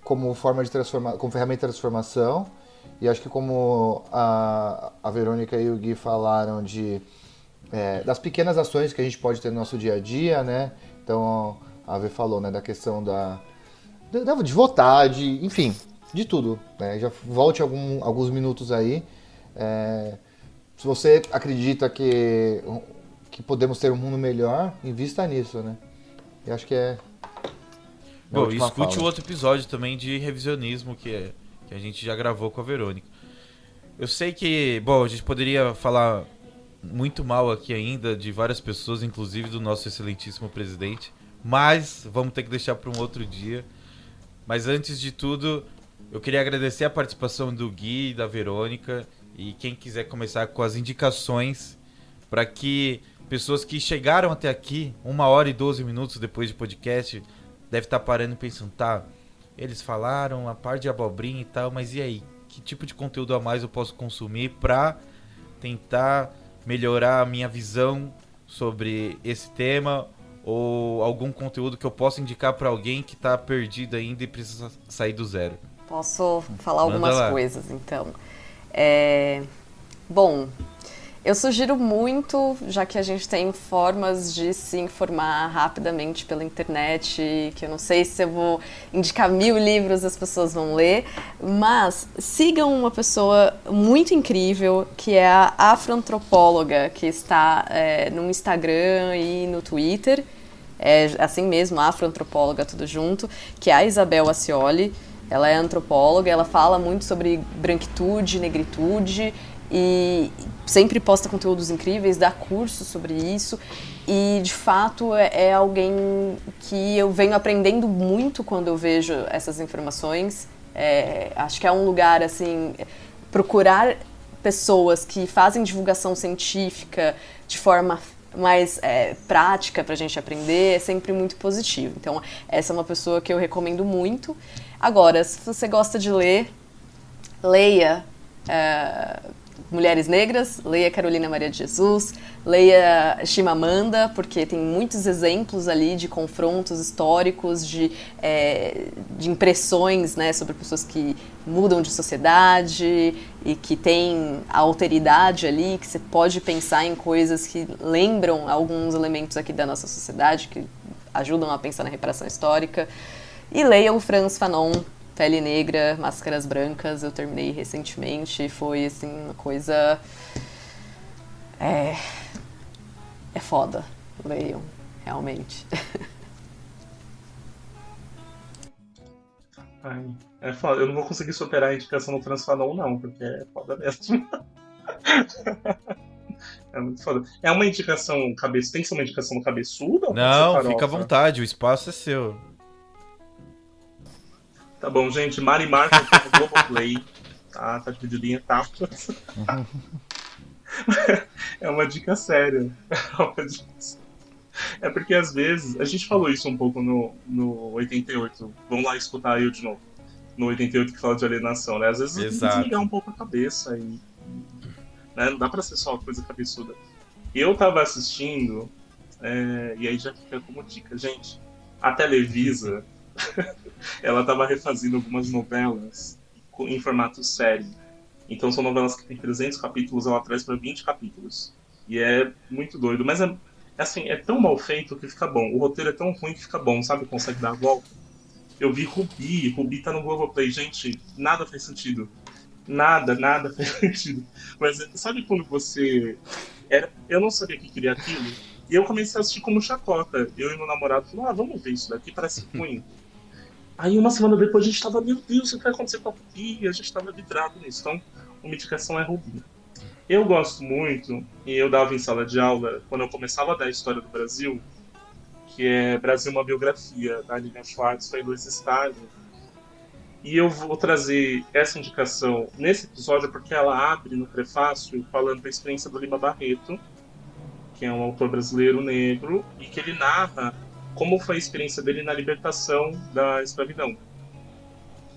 como forma de transformar, como ferramenta de transformação, e acho que como a Verônica e o Gui falaram das pequenas ações que a gente pode ter no nosso dia a dia, né? Então a Vê falou, né, da questão de votar, enfim, de tudo, né? Já volte alguns minutos aí. Se você acredita que podemos ter um mundo melhor, invista nisso, né? E acho que
Bom, escute o outro episódio também de revisionismo que a gente já gravou com a Verônica. Eu sei que, bom, a gente poderia falar muito mal aqui ainda de várias pessoas, inclusive do nosso excelentíssimo presidente, mas vamos ter que deixar para um outro dia. Mas antes de tudo, eu queria agradecer a participação do Gui e da Verônica, e quem quiser começar com as indicações para que pessoas que chegaram até aqui, 1h e 12 minutos depois de podcast, deve estar parando e pensando, tá, eles falaram a parte de abobrinha e tal, mas e aí? Que tipo de conteúdo a mais eu posso consumir para tentar melhorar a minha visão sobre esse tema, ou algum conteúdo que eu possa indicar para alguém que está perdido ainda e precisa sair do zero?
Posso falar algumas coisas, então. Bom, eu sugiro muito, já que a gente tem formas de se informar rapidamente pela internet, que eu não sei se eu vou indicar 1000 livros as pessoas vão ler, mas sigam uma pessoa muito incrível, que é a afroantropóloga, que está no Instagram e no Twitter, assim mesmo, afroantropóloga, tudo junto, que é a Isabel Acioli. Ela é antropóloga, ela fala muito sobre branquitude, negritude, e sempre posta conteúdos incríveis, dá cursos sobre isso, e de fato é alguém que eu venho aprendendo muito quando eu vejo essas informações. Acho que é um lugar, assim, procurar pessoas que fazem divulgação científica de forma mais prática pra gente aprender é sempre muito positivo. Então essa é uma pessoa que eu recomendo muito. Agora, se você gosta de ler, leia Mulheres Negras, leia Carolina Maria de Jesus, leia Chimamanda, porque tem muitos exemplos ali de confrontos históricos, de impressões, né, sobre pessoas que mudam de sociedade e que têm a alteridade ali, que você pode pensar em coisas que lembram alguns elementos aqui da nossa sociedade, que ajudam a pensar na reparação histórica. E leia o Frantz Fanon, Pele Negra, Máscaras Brancas. Eu terminei recentemente, foi assim uma coisa... É foda, leiam, realmente.
Ai, é foda. Eu não vou conseguir superar a indicação no Transfanon, não, porque é foda mesmo. É muito foda. É uma indicação cabeça. Tem que ser uma indicação cabeçuda ou pode ser
Não, fica à
farofa?
vontade, o espaço é seu.
Tá bom, gente. Mari Marca tá no Globoplay. Tá dividido em etapas. É uma dica séria. É uma dica séria. É porque às vezes, a gente falou isso um pouco no 88. Vamos lá escutar eu de novo. No 88 que fala de alienação, né? Às vezes eu tenho que
Exato.
desligar um pouco a cabeça né? Não dá pra ser só uma coisa cabeçuda. Eu tava assistindo, e aí já fica como dica, gente. A Televisa, ela tava refazendo algumas novelas em formato série. Então são novelas que tem 300 capítulos, ela traz pra 20 capítulos. E é muito doido, mas assim, é tão mal feito que fica bom. O roteiro é tão ruim que fica bom, sabe? Consegue dar a volta. Eu vi Rubi tá no Globoplay. Gente, nada faz sentido. Nada faz sentido. Mas sabe quando você... Eu não sabia que queria aquilo, e eu comecei a assistir como chacota. Eu e meu namorado falaram, vamos ver isso daqui, parece ruim. Aí uma semana depois a gente tava, meu Deus, o que vai acontecer com a Rubi? E a gente tava vidrado nisso. Então, uma indicação é Rubi. Eu gosto muito, e eu dava em sala de aula, quando eu começava a dar a história do Brasil, que é Brasil, uma biografia, da Lilian Schwartz, foi Luiz Estágio. E eu vou trazer essa indicação nesse episódio porque ela abre no prefácio falando da experiência do Lima Barreto, que é um autor brasileiro negro, e que ele narra como foi a experiência dele na libertação da escravidão.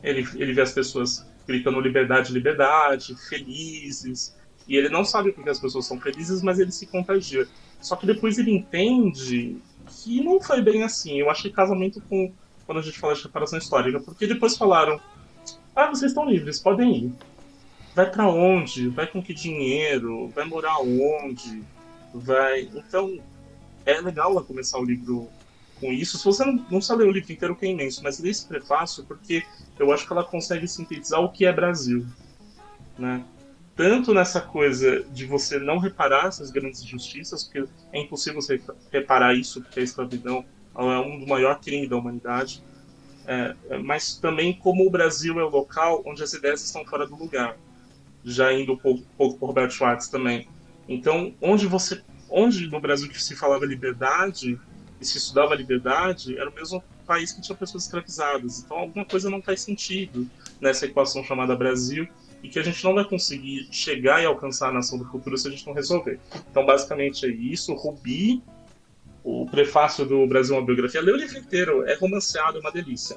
Ele vê as pessoas gritando liberdade, liberdade, felizes, e ele não sabe porque as pessoas são felizes, mas ele se contagia. Só que depois ele entende que não foi bem assim. Eu acho que casamento com... quando a gente fala de reparação histórica, porque depois falaram, vocês estão livres, podem ir. Vai pra onde? Vai com que dinheiro? Vai morar onde? Vai... Então, é legal ela começar o livro com isso. Se você não precisa ler o livro inteiro, que é imenso, mas lê esse prefácio, porque eu acho que ela consegue sintetizar o que é Brasil, né? Tanto nessa coisa de você não reparar essas grandes injustiças, porque é impossível você reparar isso, porque a escravidão é um do maior crime da humanidade, mas também como o Brasil é o local onde as ideias estão fora do lugar, já indo um pouco por Robert Schwartz também. Então, onde no Brasil que se falava liberdade e se estudava liberdade, era o mesmo país que tinha pessoas escravizadas. Então, alguma coisa não faz sentido nessa equação chamada Brasil, e que a gente não vai conseguir chegar e alcançar a nação do futuro se a gente não resolver. Então, basicamente é isso. Rubi, o prefácio do Brasil, uma biografia, lê o livro inteiro, é romanceado, é uma delícia.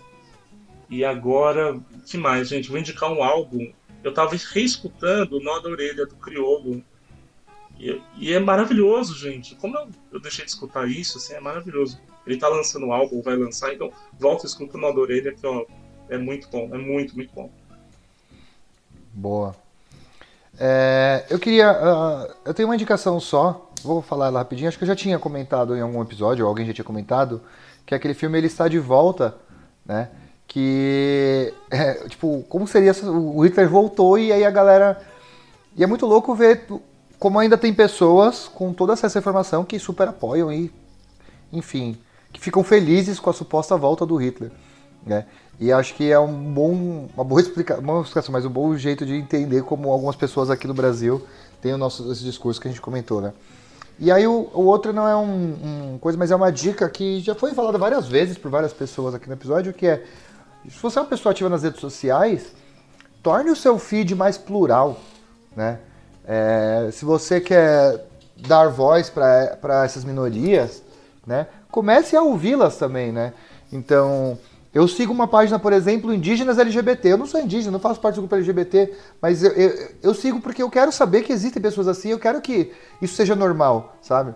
E agora, o que mais, gente? Vou indicar um álbum. Eu tava reescutando o Nó da Orelha, do Criolo. E é maravilhoso, gente. Como eu deixei de escutar isso, assim, é maravilhoso. Ele tá lançando o álbum, vai lançar, então volta e escuta o Nó da Orelha, que ó, é muito bom, é muito, muito bom.
Boa. Eu tenho uma indicação só, vou falar ela rapidinho, acho que eu já tinha comentado em algum episódio, ou alguém já tinha comentado, que é aquele filme Ele Está de Volta, né? Que, tipo, como seria se o Hitler voltou e aí a galera... E é muito louco ver como ainda tem pessoas com toda essa informação que super apoiam e, enfim, que ficam felizes com a suposta volta do Hitler, né? E acho que é uma boa explicação, mas um bom jeito de entender como algumas pessoas aqui no Brasil têm esse discurso que a gente comentou, né? E aí o outro não é coisa, mas é uma dica que já foi falada várias vezes por várias pessoas aqui no episódio, que é, se você é uma pessoa ativa nas redes sociais, torne o seu feed mais plural, né? Se você quer dar voz para essas minorias, né? Comece a ouvi-las também, né? Então... Eu sigo uma página, por exemplo, Indígenas LGBT. Eu não sou indígena, não faço parte do grupo LGBT, mas eu sigo porque eu quero saber que existem pessoas assim, eu quero que isso seja normal, sabe?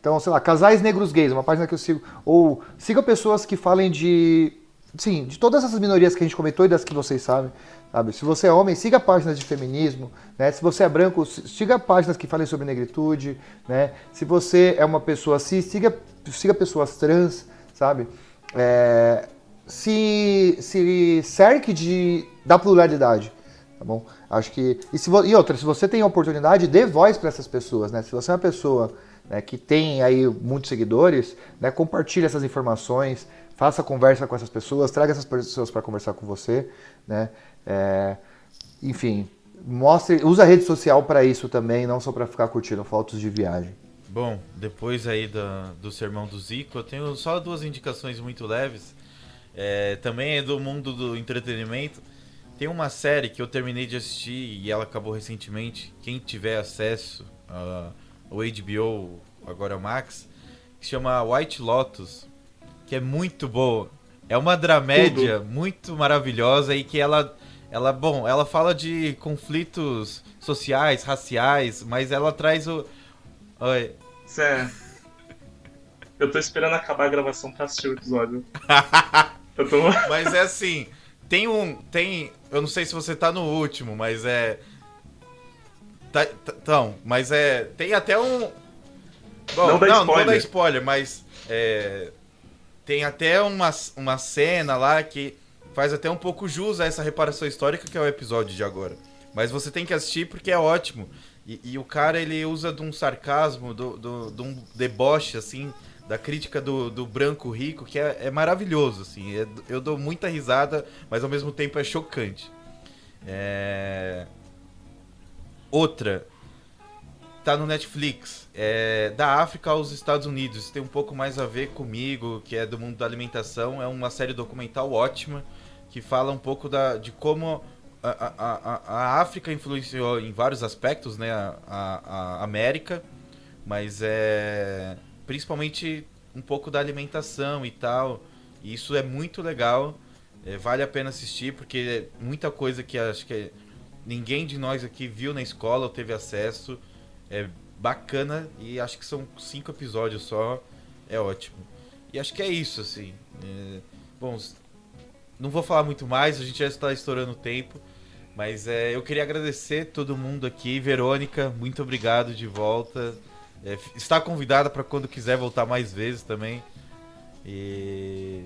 Então, sei lá, Casais Negros Gays, uma página que eu sigo. Ou siga pessoas que falem de todas essas minorias que a gente comentou e das que vocês sabem, sabe? Se você é homem, siga páginas de feminismo, né? Se você é branco, siga páginas que falem sobre negritude, né? Se você é uma pessoa cis, siga pessoas trans, sabe? Se cerque da pluralidade, tá bom? Acho que e outra, se você tem a oportunidade, dê voz para essas pessoas, né? Se você é uma pessoa, né, que tem aí muitos seguidores, né, compartilhe essas informações, faça conversa com essas pessoas, traga essas pessoas para conversar com você, né? Enfim, usa a rede social para isso também, não só para ficar curtindo fotos de viagem.
Bom, depois aí do sermão do Zico, eu tenho só 2 indicações muito leves. Também é do mundo do entretenimento. Tem uma série que eu terminei de assistir e ela acabou recentemente. Quem tiver acesso ao HBO, agora Max, que chama White Lotus, que é muito boa. É uma dramédia muito maravilhosa e que ela fala de conflitos sociais, raciais, mas ela traz o... Oi.
Eu tô esperando acabar a gravação pra assistir o episódio.
Mas é assim, eu não sei se você tá no último, mas tem até um... Bom, não vou dar spoiler, mas tem até uma cena lá que faz até um pouco jus a essa reparação histórica que é o episódio de agora. Mas você tem que assistir porque é ótimo. E o cara, ele usa de um sarcasmo, de um deboche, assim, da crítica do branco rico, que é maravilhoso, assim. Eu dou muita risada, mas ao mesmo tempo é chocante. Outra, tá no Netflix, da África aos Estados Unidos, tem um pouco mais a ver comigo, que é do mundo da alimentação. É uma série documental ótima, que fala um pouco de como a África influenciou em vários aspectos, né, a América, mas principalmente um pouco da alimentação e tal. E isso é muito legal, vale a pena assistir, porque muita coisa que acho que ninguém de nós aqui viu na escola ou teve acesso. É bacana e acho que são 5 episódios só, é ótimo. E acho que é isso, assim. Bom, não vou falar muito mais, a gente já está estourando o tempo. Mas eu queria agradecer todo mundo aqui. Verônica, muito obrigado de volta. Está convidada para quando quiser voltar mais vezes também. E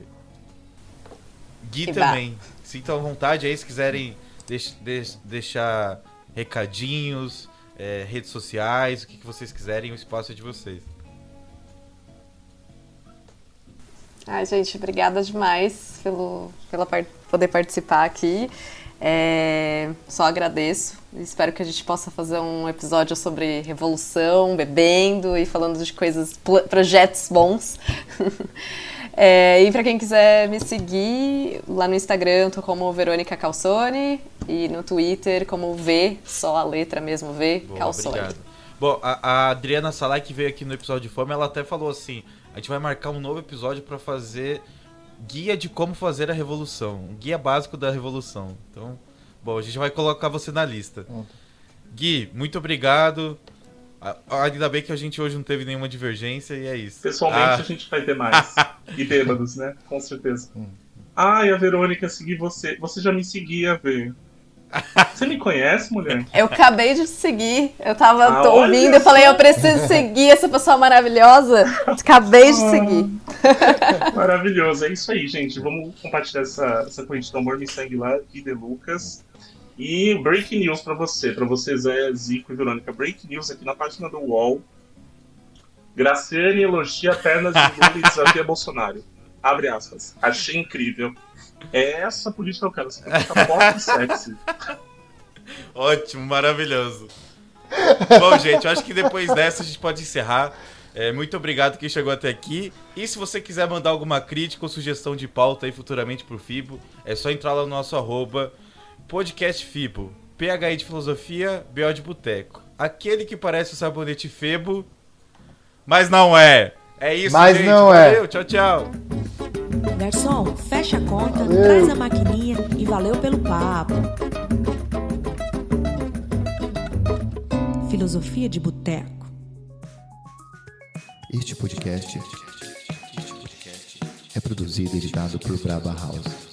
Gui também. Sintam à vontade aí se quiserem deixar recadinhos, redes sociais, o que vocês quiserem, o espaço é de vocês.
Ai, gente, obrigada demais pela poder participar aqui. Só agradeço. Espero que a gente possa fazer um episódio sobre revolução, bebendo e falando de coisas, projetos bons. E para quem quiser me seguir, lá no Instagram eu tô como Verônica Calzone e no Twitter como V, só a letra mesmo, V, Calzone.
Obrigado. Bom, a Adriana Salai, que veio aqui no episódio de Fome, ela até falou assim: a gente vai marcar um novo episódio para fazer guia de como fazer a revolução, um guia básico da revolução. Então, bom, a gente vai colocar você na lista. Gui, muito obrigado. Ainda bem que a gente hoje não teve nenhuma divergência e é isso.
Pessoalmente a gente vai ter mais. E bêbados, né? Com certeza. E a Verônica, segui você. Você já me seguia, Vê. Você me conhece, mulher?
Eu acabei de seguir. Eu tava ouvindo e falei, eu preciso seguir essa pessoa maravilhosa. Acabei de seguir.
Maravilhoso. É isso aí, gente. Vamos compartilhar essa corrente do amor, me segue lá, Gui de Lucas. E breaking news pra você, Zé, Zico e Verônica. Breaking news aqui na página do UOL. Graciane elogia pernas de Lula e desafia Bolsonaro. Abre aspas. Achei incrível. É essa política que eu quero. Você quer ficar pop sexy.
Ótimo, maravilhoso. Bom, gente, eu acho que depois dessa a gente pode encerrar. Muito obrigado quem chegou até aqui. E se você quiser mandar alguma crítica ou sugestão de pauta aí futuramente pro Fibo, é só entrar lá no nosso @podcast Fibo. PHI de filosofia, BO de boteco. Aquele que parece o sabonete Febo, mas não é. É isso,
mas
gente.
Não
Valeu, tchau, tchau.
Garçom, fecha a conta, traz a maquininha e valeu pelo papo. Filosofia de boteco.
Este podcast é produzido e editado por Braba House.